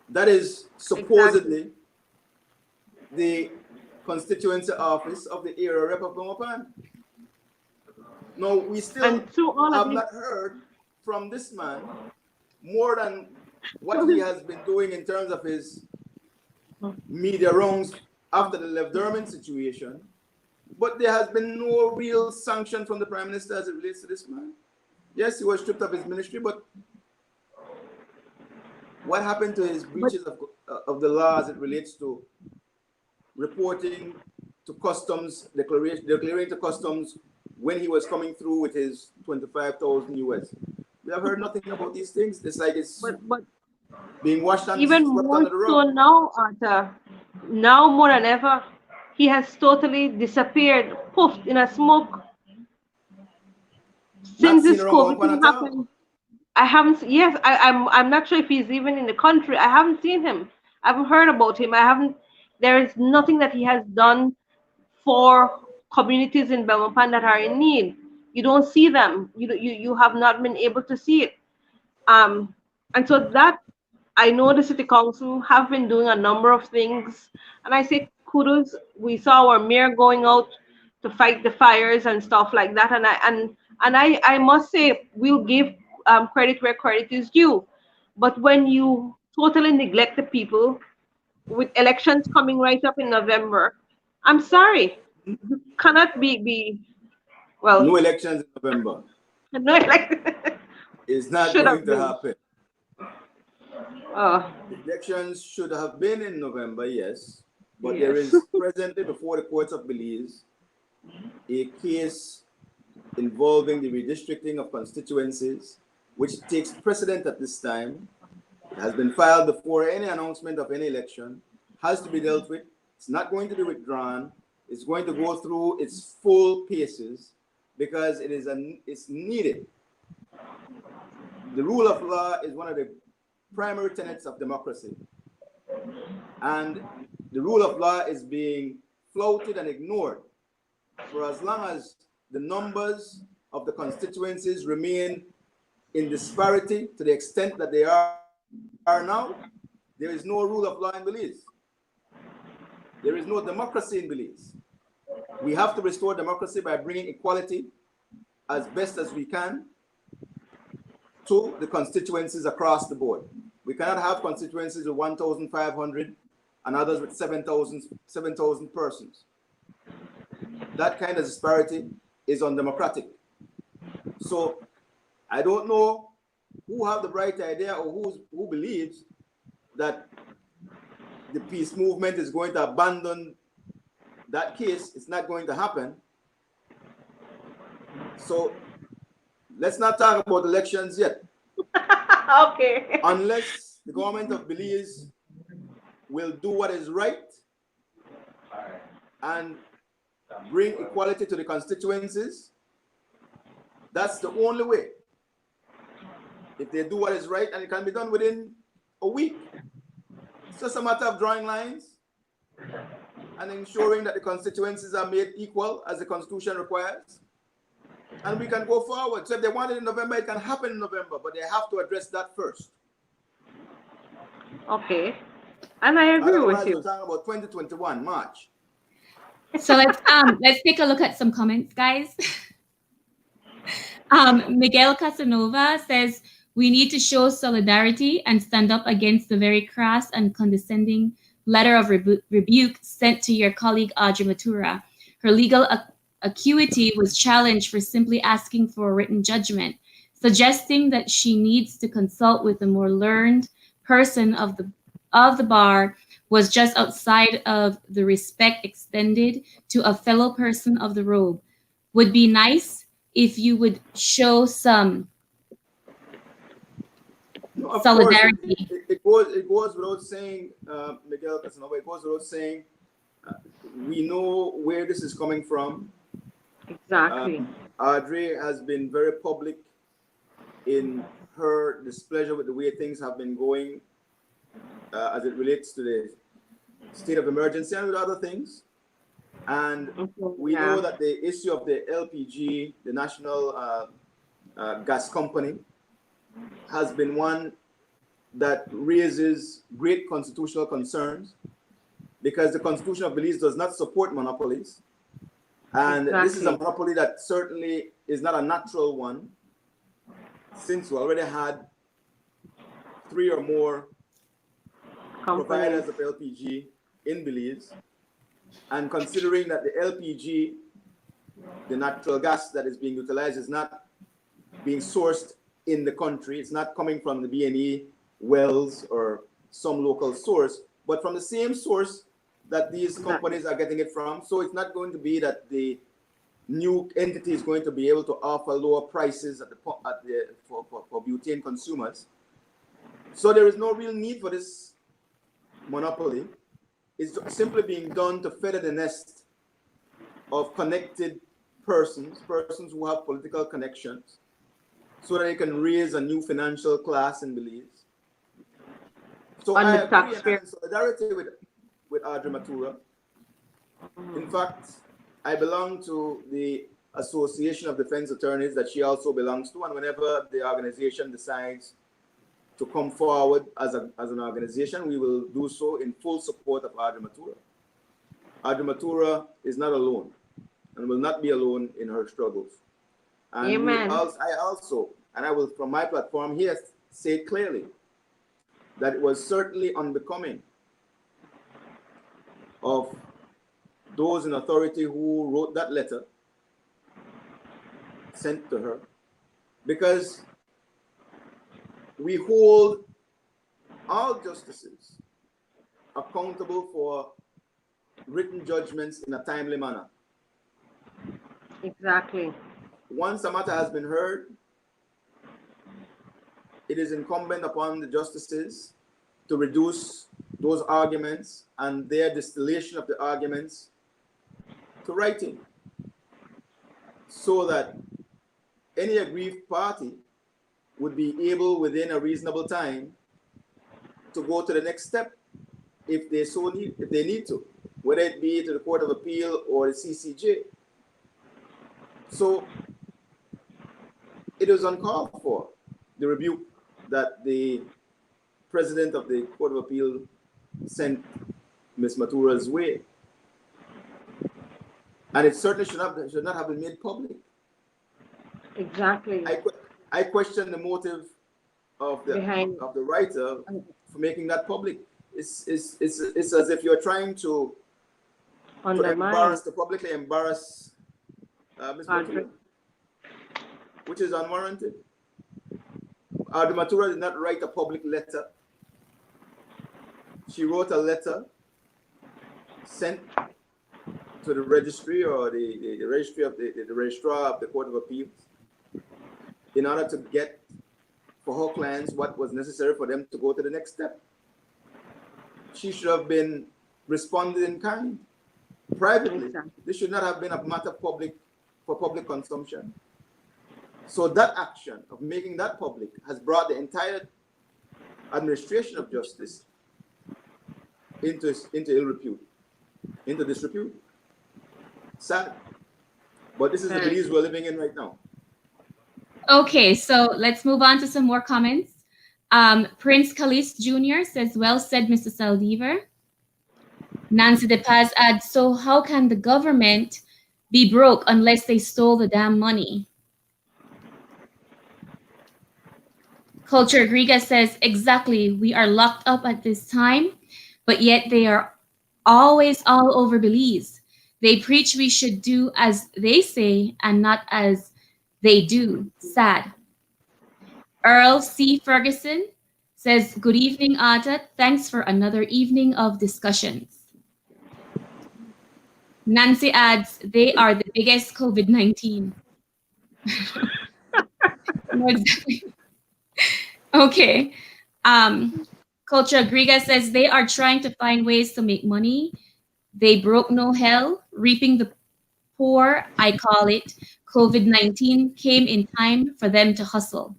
That is supposedly the constituency office of the area rep of Belmopan. No, we still have not heard from this man more than what he has been doing in terms of his media rounds after the Lev Derman situation. But there has been no real sanction from the Prime Minister as it relates to this man. Yes, he was stripped of his ministry, but what happened to his breaches of the law as it relates to reporting to customs, declaring to customs when he was coming through with his 25,000 US? We have heard nothing about these things. It's like it's but being washed and even swept more under the rug. so now, Arthur, now more than ever, he has totally disappeared, poofed in a smoke. Since this COVID thing happened, I haven't. Yes, I'm not sure if he's even in the country. I haven't seen him. I haven't heard about him. I haven't. There is nothing that he has done for communities in Belmopan that are in need. You don't see them. You have not been able to see it. And so that I know the city council have been doing a number of things, and I say kudos. We saw our mayor going out to fight the fires and stuff like that, and I must say we'll give credit where credit is due. But when you totally neglect the people with elections coming right up in November. I'm sorry, you cannot be well. No elections in November. No elect It's not should going have to been. happen. Oh, Elections should have been in November, yes, but there yes. is presently before the courts of Belize a case involving the redistricting of constituencies, which takes precedent at this time. It has been filed before any announcement of any election, has to be dealt with. It's not going to be withdrawn. It's going to go through its full paces because it's needed. The rule of law is one of the primary tenets of democracy. And the rule of law is being flouted and ignored for as long as the numbers of the constituencies remain in disparity to the extent that they are now. There is no rule of law in Belize. There is no democracy in Belize. We have to restore democracy by bringing equality as best as we can to the constituencies across the board. We cannot have constituencies with 1,500 and others with 7,000 persons. That kind of disparity is undemocratic. So I don't know who have the bright idea or who believes that the peace movement is going to abandon that case. It's not going to happen. So let's not talk about elections yet. Okay. Unless the government of Belize will do what is right and bring equality to the constituencies, that's the only way. If they do what is right, and it can be done within a week, it's just a matter of drawing lines and ensuring that the constituencies are made equal as the Constitution requires. And we can go forward. So if they want it in November, it can happen in November, but they have to address that first. Okay. And I agree with Otherwise, you. we're talking about 2021, March. So let's take a look at some comments, guys. Miguel Casanova says we need to show solidarity and stand up against the very crass and condescending letter of rebuke sent to your colleague Audrey Matura. Her legal acuity was challenged for simply asking for a written judgment, suggesting that she needs to consult with a more learned person of the bar was just outside of the respect extended to a fellow person of the robe. Would be nice if you would show some No, of solidarity. course, it goes without saying, Miguel Casanova, it goes without saying, we know where this is coming from. Exactly. Audrey has been very public in her displeasure with the way things have been going as it relates to the state of emergency and with other things. And we know that the issue of the LPG, the National Gas Company, has been one that raises great constitutional concerns because the Constitution of Belize does not support monopolies. And this is a monopoly that certainly is not a natural one, since we already had 3 or more providers of LPG in Belize. And considering that the LPG, the natural gas that is being utilized, is not being sourced in the country, it's not coming from the B&E wells or some local source, but from the same source that these companies are getting it from. So it's not going to be that the new entity is going to be able to offer lower prices for butane consumers. So there is no real need for this monopoly. It's simply being done to feather the nest of connected persons who have political connections, so that they can raise a new financial class in Belize. So I agree and I'm in solidarity with Audrey Matura. In fact, I belong to the Association of Defense Attorneys that she also belongs to, and whenever the organization decides to come forward as an organization, we will do so in full support of Audrey Matura. Audrey Matura is not alone and will not be alone in her struggles. And I also, and I will, from my platform here, say clearly, that it was certainly unbecoming of those in authority who wrote that letter sent to her, because we hold all justices accountable for written judgments in a timely manner. Exactly. Once a matter has been heard, it is incumbent upon the justices to reduce those arguments and their distillation of the arguments to writing, so that any aggrieved party would be able within a reasonable time to go to the next step if they need to, whether it be to the Court of Appeal or the CCJ. So it is uncalled for, the rebuke that the president of the Court of Appeal sent Ms. Matura's way. And it certainly should not have been made public. Exactly. I question the motive of the writer for making that public. It's as if you're trying to publicly embarrass Ms. Matura, which is unwarranted. The Matura did not write a public letter. She wrote a letter sent to the registry or the registry of the registrar of the Court of Appeals in order to get for her clients what was necessary for them to go to the next step. She should have been responded in kind, privately. Exactly. This should not have been a matter for public consumption. So that action of making that public has brought the entire administration of justice into ill repute, into disrepute. Sad. But this is the Belize we're living in right now. Okay, so let's move on to some more comments. Prince Kalis Jr. says, well said, Mr. Saldivar. Nancy De Paz adds, so how can the government be broke unless they stole the damn money? Culture Griga says, exactly, we are locked up at this time, but yet they are always all over Belize. They preach we should do as they say and not as they do. Sad. Earl C. Ferguson says, good evening, Ada. Thanks for another evening of discussions. Nancy adds, they are the biggest COVID-19. No, exactly. Okay. Culture Griga says, they are trying to find ways to make money. They broke no hell, reaping the poor, I call it. COVID-19 came in time for them to hustle.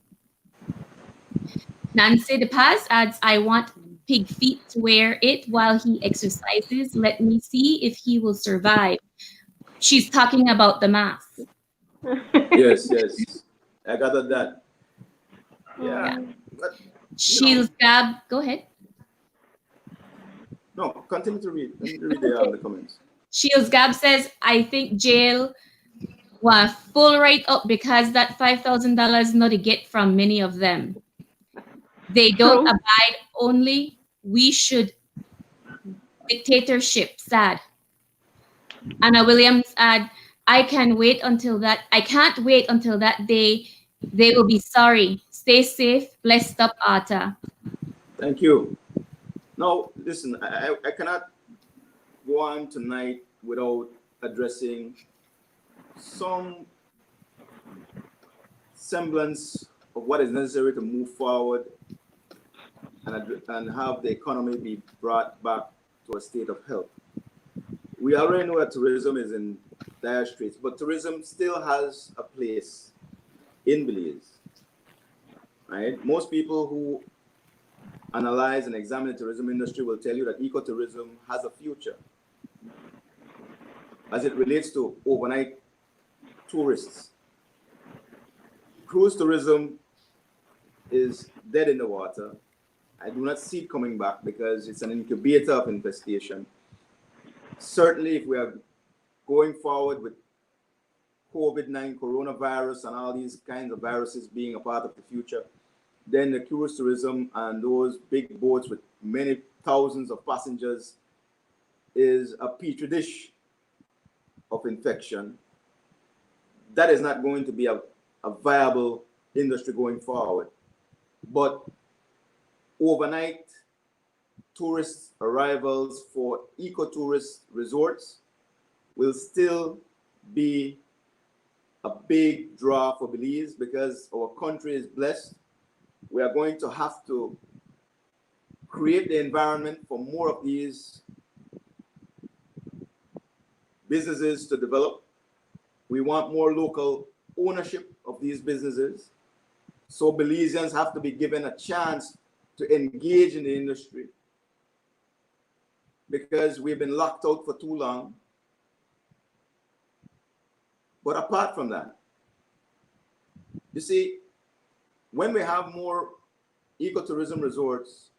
Nancy De Paz adds, I want pig feet to wear it while he exercises. Let me see if he will survive. She's talking about the mask. Yes. I gathered that. Yeah. But, Shields Gab, go ahead. No, continue to read. Let me read the comments. Shields Gab says, I think jail was full right up because that $5,000 not a get from many of them. They don't abide only. We should dictatorship. Sad. Anna Williams add, I can't wait until that day. They will be sorry. Stay safe. Blessed up, Ata. Thank you. Now, listen, I cannot go on tonight without addressing some semblance of what is necessary to move forward and have the economy be brought back to a state of health. We already know that tourism is in dire straits, but tourism still has a place in Belize. Right? Most people who analyze and examine the tourism industry will tell you that ecotourism has a future as it relates to overnight tourists. Cruise tourism is dead in the water. I do not see it coming back because it's an incubator of infestation. Certainly, if we are going forward with COVID-19, coronavirus, and all these kinds of viruses being a part of the future, then the cruise tourism and those big boats with many thousands of passengers is a petri dish of infection. That is not going to be a viable industry going forward. But overnight tourist arrivals for ecotourist resorts will still be a big draw for Belize because our country is blessed. We are going to have to create the environment for more of these businesses to develop. We want more local ownership of these businesses. So Belizeans have to be given a chance to engage in the industry because we've been locked out for too long. But apart from that, you see, when we have more ecotourism resorts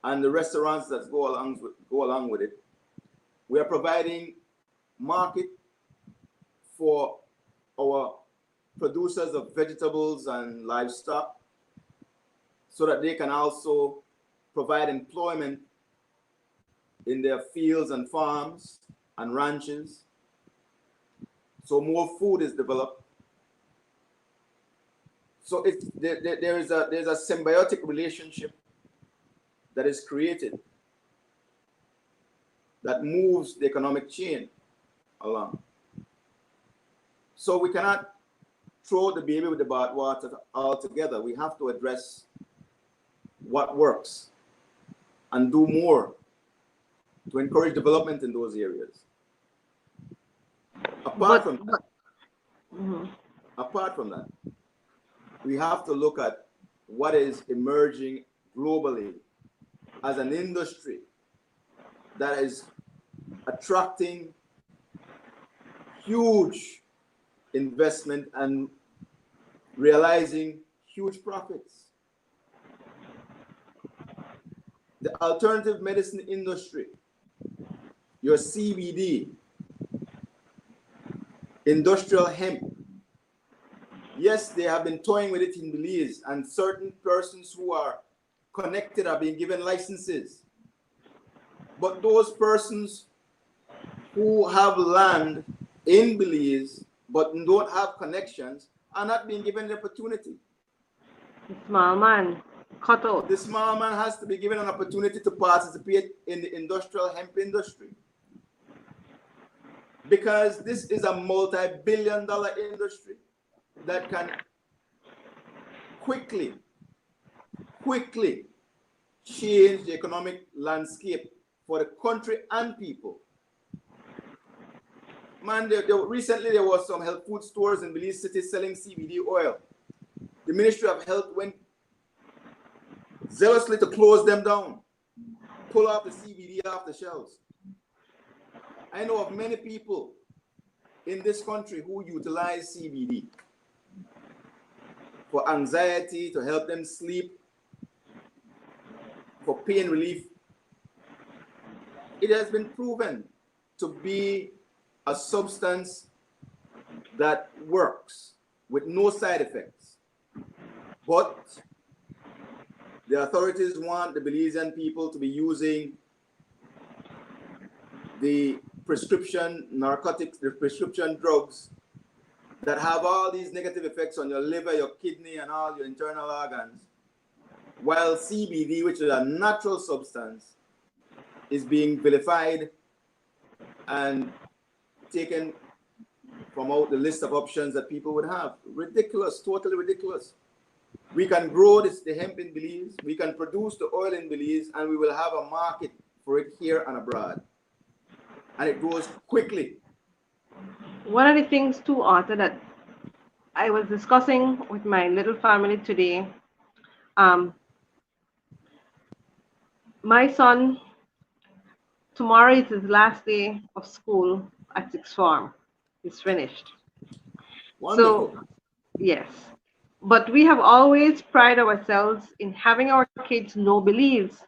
and the restaurants that go along with it, we are providing market for our producers of vegetables and livestock so that they can also provide employment in their fields and farms and ranches. So more food is developed. So there's a symbiotic relationship that is created that moves the economic chain along. So we cannot throw the baby with the bathwater altogether. We have to address what works and do more to encourage development in those areas. Apart from that, we have to look at what is emerging globally as an industry that is attracting huge investment and realizing huge profits. The alternative medicine industry, your CBD, industrial hemp. Yes, they have been toying with it in Belize, and certain persons who are connected are being given licenses. But those persons who have land in Belize but don't have connections are not being given the opportunity. The small man, cut out. The small man has to be given an opportunity to participate in the industrial hemp industry. Because this is a multi-billion-dollar industry that can quickly change the economic landscape for the country and people. Man, recently there was some health food stores in Belize City selling CBD oil. The Ministry of Health went zealously to close them down, pull off the CBD off the shelves. I know of many people in this country who utilize CBD for anxiety, to help them sleep, for pain relief. It has been proven to be a substance that works with no side effects. But the authorities want the Belizean people to be using the prescription narcotics, the prescription drugs that have all these negative effects on your liver, your kidney, and all your internal organs, while CBD, which is a natural substance, is being vilified and taken from out the list of options that people would have. Ridiculous, totally ridiculous. We can grow the hemp in Belize, we can produce the oil in Belize, and we will have a market for it here and abroad. And it grows quickly. One of the things too, Arthur, that I was discussing with my little family today, my son, tomorrow is his last day of school at sixth form. He's finished. Wonderful. So, yes. But we have always prided ourselves in having our kids know Belize.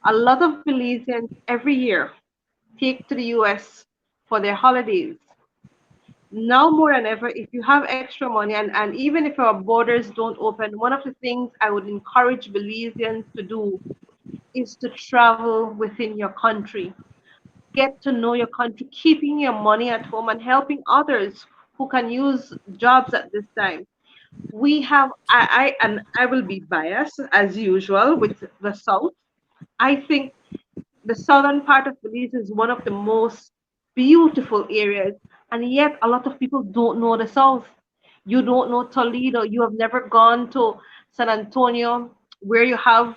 A lot of Belizeans every year take to the US for their holidays. Now more than ever, if you have extra money, and even if our borders don't open, one of the things I would encourage Belizeans to do is to travel within your country. Get to know your country, keeping your money at home and helping others who can use jobs at this time. We have, and I will be biased as usual with the South. I think the southern part of Belize is one of the most beautiful areas, and yet a lot of people don't know the South. You don't know Toledo. You have never gone to San Antonio, where you have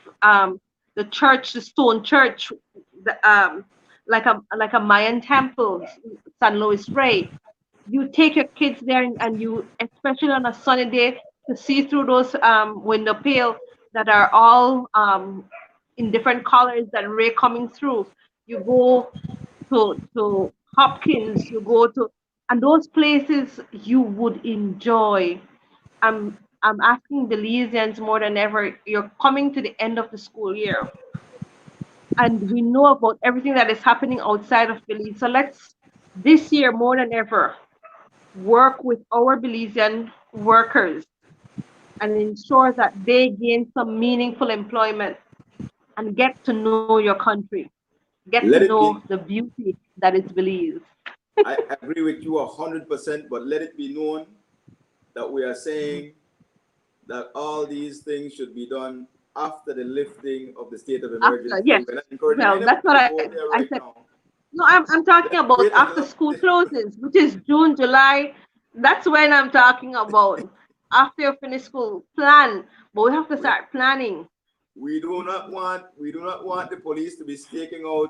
the church, the stone church, the, like a Mayan temple, San Luis Rey. You take your kids there, and you, especially on a sunny day, to see through those window pail that are all in different colors, that ray coming through. You go to Hopkins, you go to, and those places you would enjoy. I'm asking Belizeans more than ever. You're coming to the end of the school year, and we know about everything that is happening outside of Belize. So let's, this year more than ever, work with our Belizean workers and ensure that they gain some meaningful employment and get to know your country, get to Let it know be. the beauty that is Belize. I agree with you 100%, but let it be known that we are saying that all these things should be done after the lifting of the state of After, emergency. yes, We're not encouraging well, anybody that's what to I go there I right said. now. No, I'm talking Let's about wait after until school closes, which is June, July. That's when I'm talking about. After you finish school, plan. But we have to we, start planning. we do not want the police to be staking out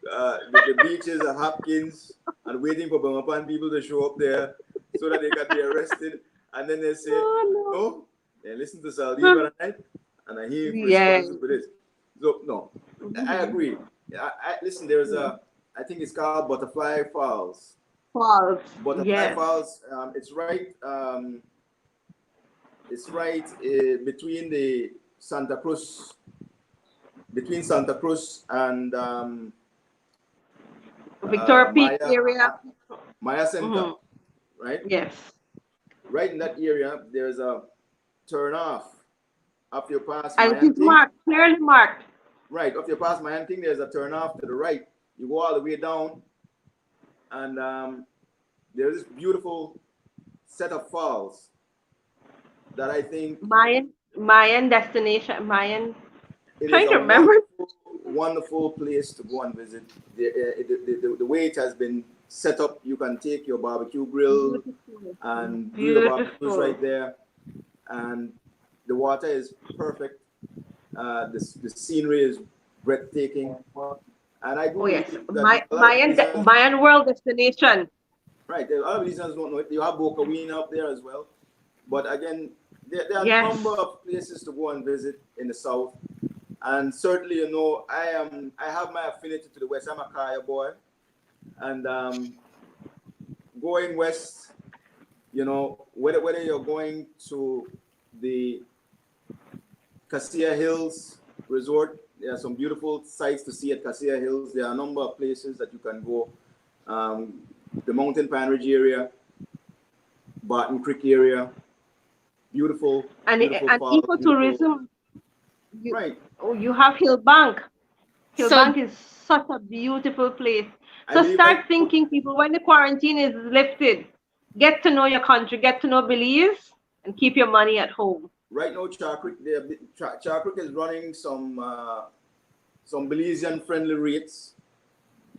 the beaches at Hopkins and waiting for Belmopan people to show up there so that they can be arrested. And then they say, Oh no, then listen to no. Saldiva tonight, and I hear him Yeah. responsible for this. So, no, I Mhm. agree. Listen, there's Yeah. I think it's called Butterfly Falls. False. Butterfly Yes. Falls, it's right between the Santa Cruz, between Santa Cruz and Victoria Peak Maya area. Maya Center, Hmm. right? Yes. Right in that area, there's a turn off after you pass And it Mayan is Thing. marked, clearly marked. Right, after you pass Mayan Thing, there's a turn off to the right. You go all the way down, and there's this beautiful set of falls that I think Mayan destination. Mayan. it is Trying a to remember. wonderful place to go and visit. The way it has been set up, you can take your barbecue grill Beautiful. and do your barbecues Beautiful. right there, and the water is perfect. The scenery is breathtaking, and I do Oh yes. believe that a lot of Mayan reasons, Mayan world destination. right? A lot of reasons don't know it. You have Boca Wien up there as well, but again, there are a Yes. number of places to go and visit in the south. And certainly, you know, I have my affinity to the west. I'm a Kaya boy, and going west, you know, whether you're going to the Cassia Hills Resort, there are some beautiful sites to see at Cassia Hills. There are a number of places that you can go. Um, the Mountain Pine Ridge area, Barton Creek area, beautiful, beautiful And falls, beautiful. ecotourism. You, Right. oh, you have Hillbank. So Hillbank is such a beautiful place. I So believe right start thinking, people, when the quarantine is lifted, get to know your country, get to know Belize, and keep your money at home. right now, Char Creek is running some Belizean friendly rates,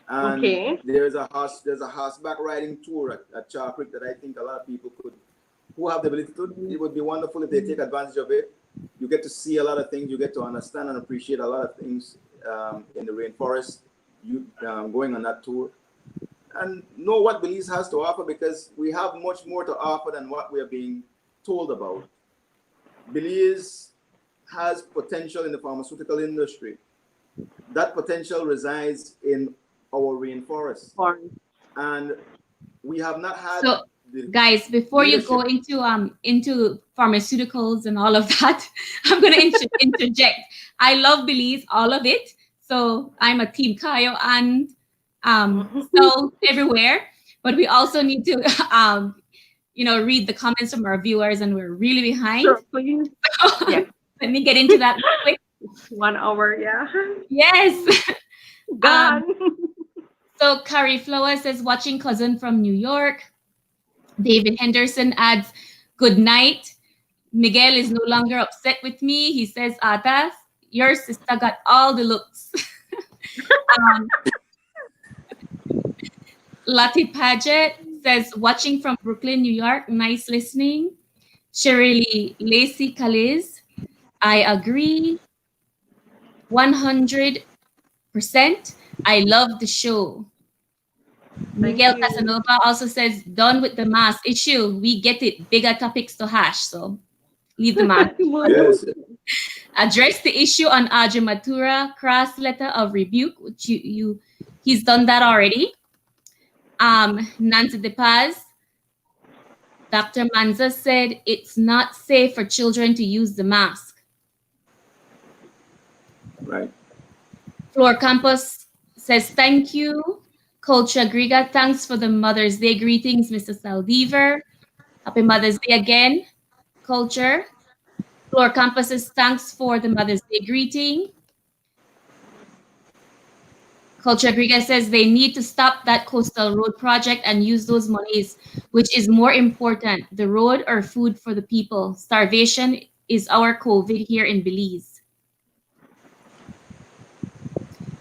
and Okay. there's a horseback riding tour at Char Creek that I think a lot of people could, who have the ability to. It would be wonderful if they take advantage of it. You get to see a lot of things. You get to understand and appreciate a lot of things in the rainforest. You going on that tour and know what Belize has to offer, because we have much more to offer than what we are being told about. Belize has potential in the pharmaceutical industry. That potential resides in our rainforests. Foreign. And we have not had so the guys, before you go leadership. into pharmaceuticals and all of that, I'm gonna interject. I love Belize, all of it. So I'm a team Kayo and so everywhere. but we also need to, read the comments from our viewers, and we're really behind. Sure, please. Yes. Let me get into that real quick. 1 hour, yeah. Yes. Gone. So Carrie Flower says, watching cousin from New York. David Henderson adds, good night. Miguel is no longer upset with me. He says, Atas, your sister got all the looks. Lottie Paget says, watching from Brooklyn, New York. Nice listening. Shirley Lacey Calais, I agree 100%. I love the show. Miguel you. Casanova also says, done with the mask issue. We get it. Bigger topics to hash. So leave the mask. Yes. Address the issue on Aja Matura, cross letter of rebuke, which he's done that already. Nancy De Paz, Dr. Manza said it's not safe for children to use the mask. Right. Floor Campus says thank you. Culture Griga, thanks for the Mother's Day greetings, Mr. Saldivar. Happy Mother's Day again, Culture. Floor Campus says thanks for the Mother's Day greeting. Culture Griga says they need to stop that coastal road project and use those monies, which is more important, the road or food for the people. Starvation is our COVID here in Belize.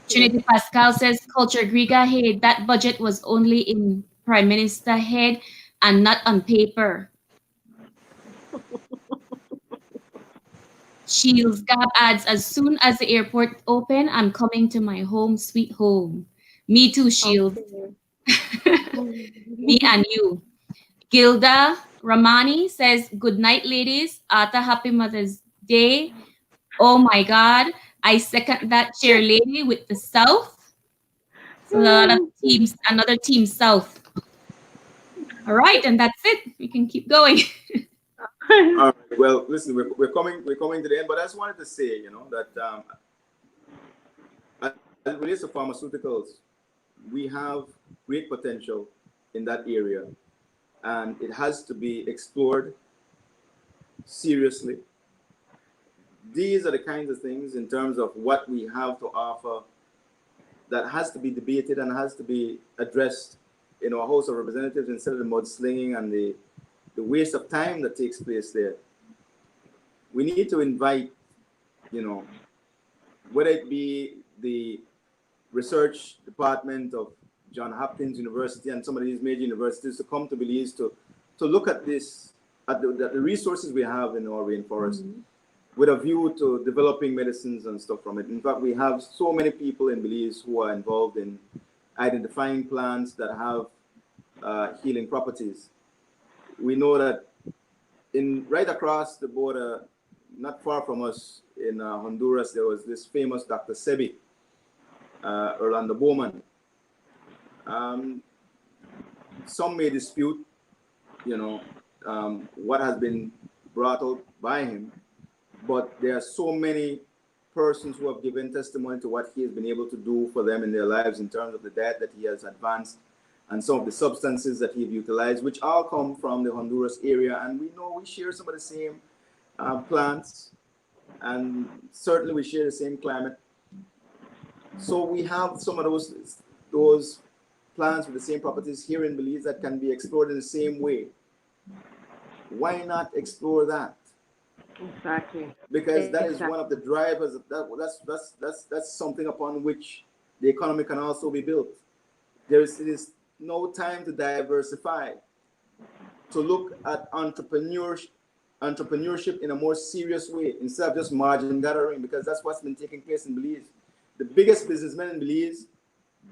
Trinity Pascal says, Culture Griga, hey, that budget was only in Prime Minister head and not on paper. Shields Gab adds, as soon as the airport open, I'm coming to my home, sweet home. Me too, Shields. Okay. Me and you. Gilda Ramani says, good night, ladies. Ata, happy Mother's Day. Oh my God. I second that, chair lady with the South. So a lot of teams, another team South. All right, and that's it. We can keep going. All right. Well, listen, we're coming to the end, but I just wanted to say, that as it relates to pharmaceuticals, we have great potential in that area, and it has to be explored seriously. These are the kinds of things in terms of what we have to offer that has to be debated and has to be addressed in our House of Representatives instead of the mudslinging and the waste of time that takes place there. We need to invite, whether it be the research department of Johns Hopkins University and some of these major universities to come to Belize to look at this, at the resources we have in our rainforest, with a view to developing medicines and stuff from it. In fact, we have so many people in Belize who are involved in identifying plants that have healing properties. We know that right across the border, not far from us in Honduras, there was this famous Dr. Sebi, Orlando Bowman. Some may dispute, what has been brought out by him, but there are so many persons who have given testimony to what he has been able to do for them in their lives in terms of the diet that he has advanced and some of the substances that he's utilized, which all come from the Honduras area. And we know we share some of the same plants, and certainly we share the same climate. So we have some of those plants with the same properties here in Belize that can be explored in the same way. Why not explore that? Exactly. Because that is one of the drivers. That's something upon which the economy can also be built. It is no time to diversify, to look at entrepreneurship in a more serious way instead of just margin gathering, because that's what's been taking place in Belize. The biggest businessmen in Belize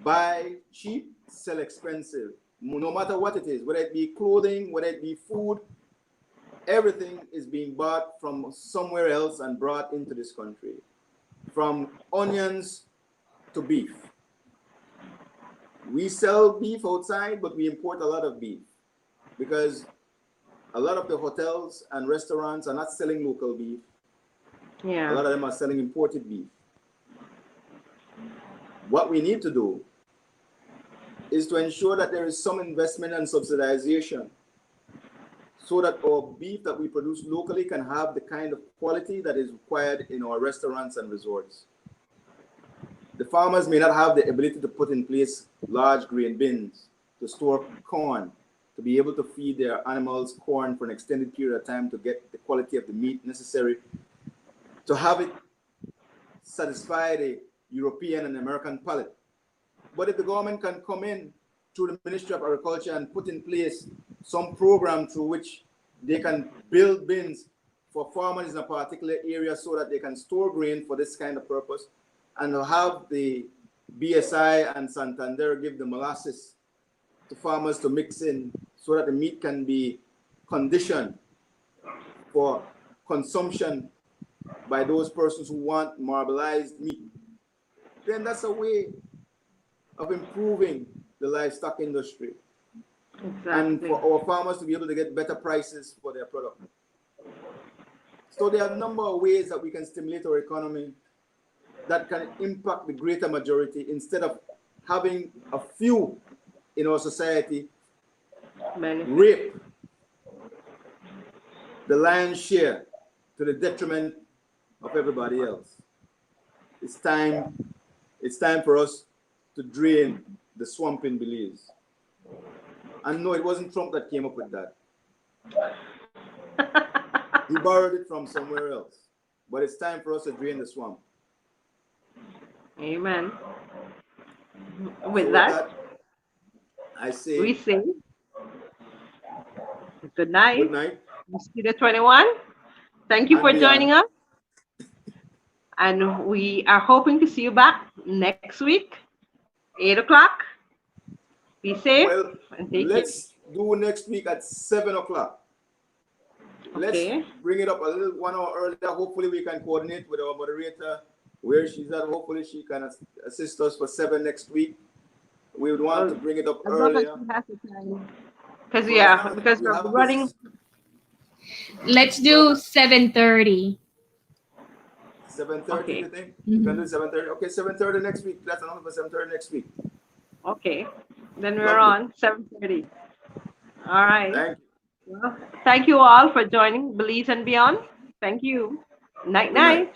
buy cheap, sell expensive, no matter what it is, whether it be clothing, whether it be food. Everything is being bought from somewhere else and brought into this country, from onions to beef. We sell beef outside, but we import a lot of beef because a lot of the hotels and restaurants are not selling local beef. Yeah. A lot of them are selling imported beef. What we need to do is to ensure that there is some investment and subsidization so that our beef that we produce locally can have the kind of quality that is required in our restaurants and resorts. The farmers may not have the ability to put in place large grain bins to store corn, to be able to feed their animals corn for an extended period of time to get the quality of the meat necessary to have it satisfy the European and American palate. But if the government can come in through the Ministry of Agriculture and put in place some program through which they can build bins for farmers in a particular area so that they can store grain for this kind of purpose, and have the BSI and Santander give the molasses to farmers to mix in so that the meat can be conditioned for consumption by those persons who want marbleized meat, then that's a way of improving the livestock industry. Exactly. And for our farmers to be able to get better prices for their product. So there are a number of ways that we can stimulate our economy that can impact the greater majority instead of having a few in our society rape the lion's share to the detriment of everybody else. It's time for us to drain the swamp in Belize. And no, it wasn't Trump that came up with that. He borrowed it from somewhere else. But it's time for us to drain the swamp. Amen. So With that, I say we say good night. good night. Mosquito 21. Thank you And for beyond. joining us. And we are hoping to see you back next week, 8 o'clock. Be safe Well, and take let's do next week at 7 o'clock. Okay. Let's bring it up a little 1 hour earlier. Hopefully we can coordinate with our moderator where she's at. Hopefully she can assist us for 7 next week. We would want to bring it up earlier. Because We we're have running. this- Let's do 7:30. 7:30, Okay. you think? You can do 7:30? Okay, 7:30 next week. That's enough for 7:30 next week. Okay. Then we're Lovely. on 7:30. All right. Thank you. Well, thank you all for joining Belize and Beyond. Thank you. Night, Good night. night.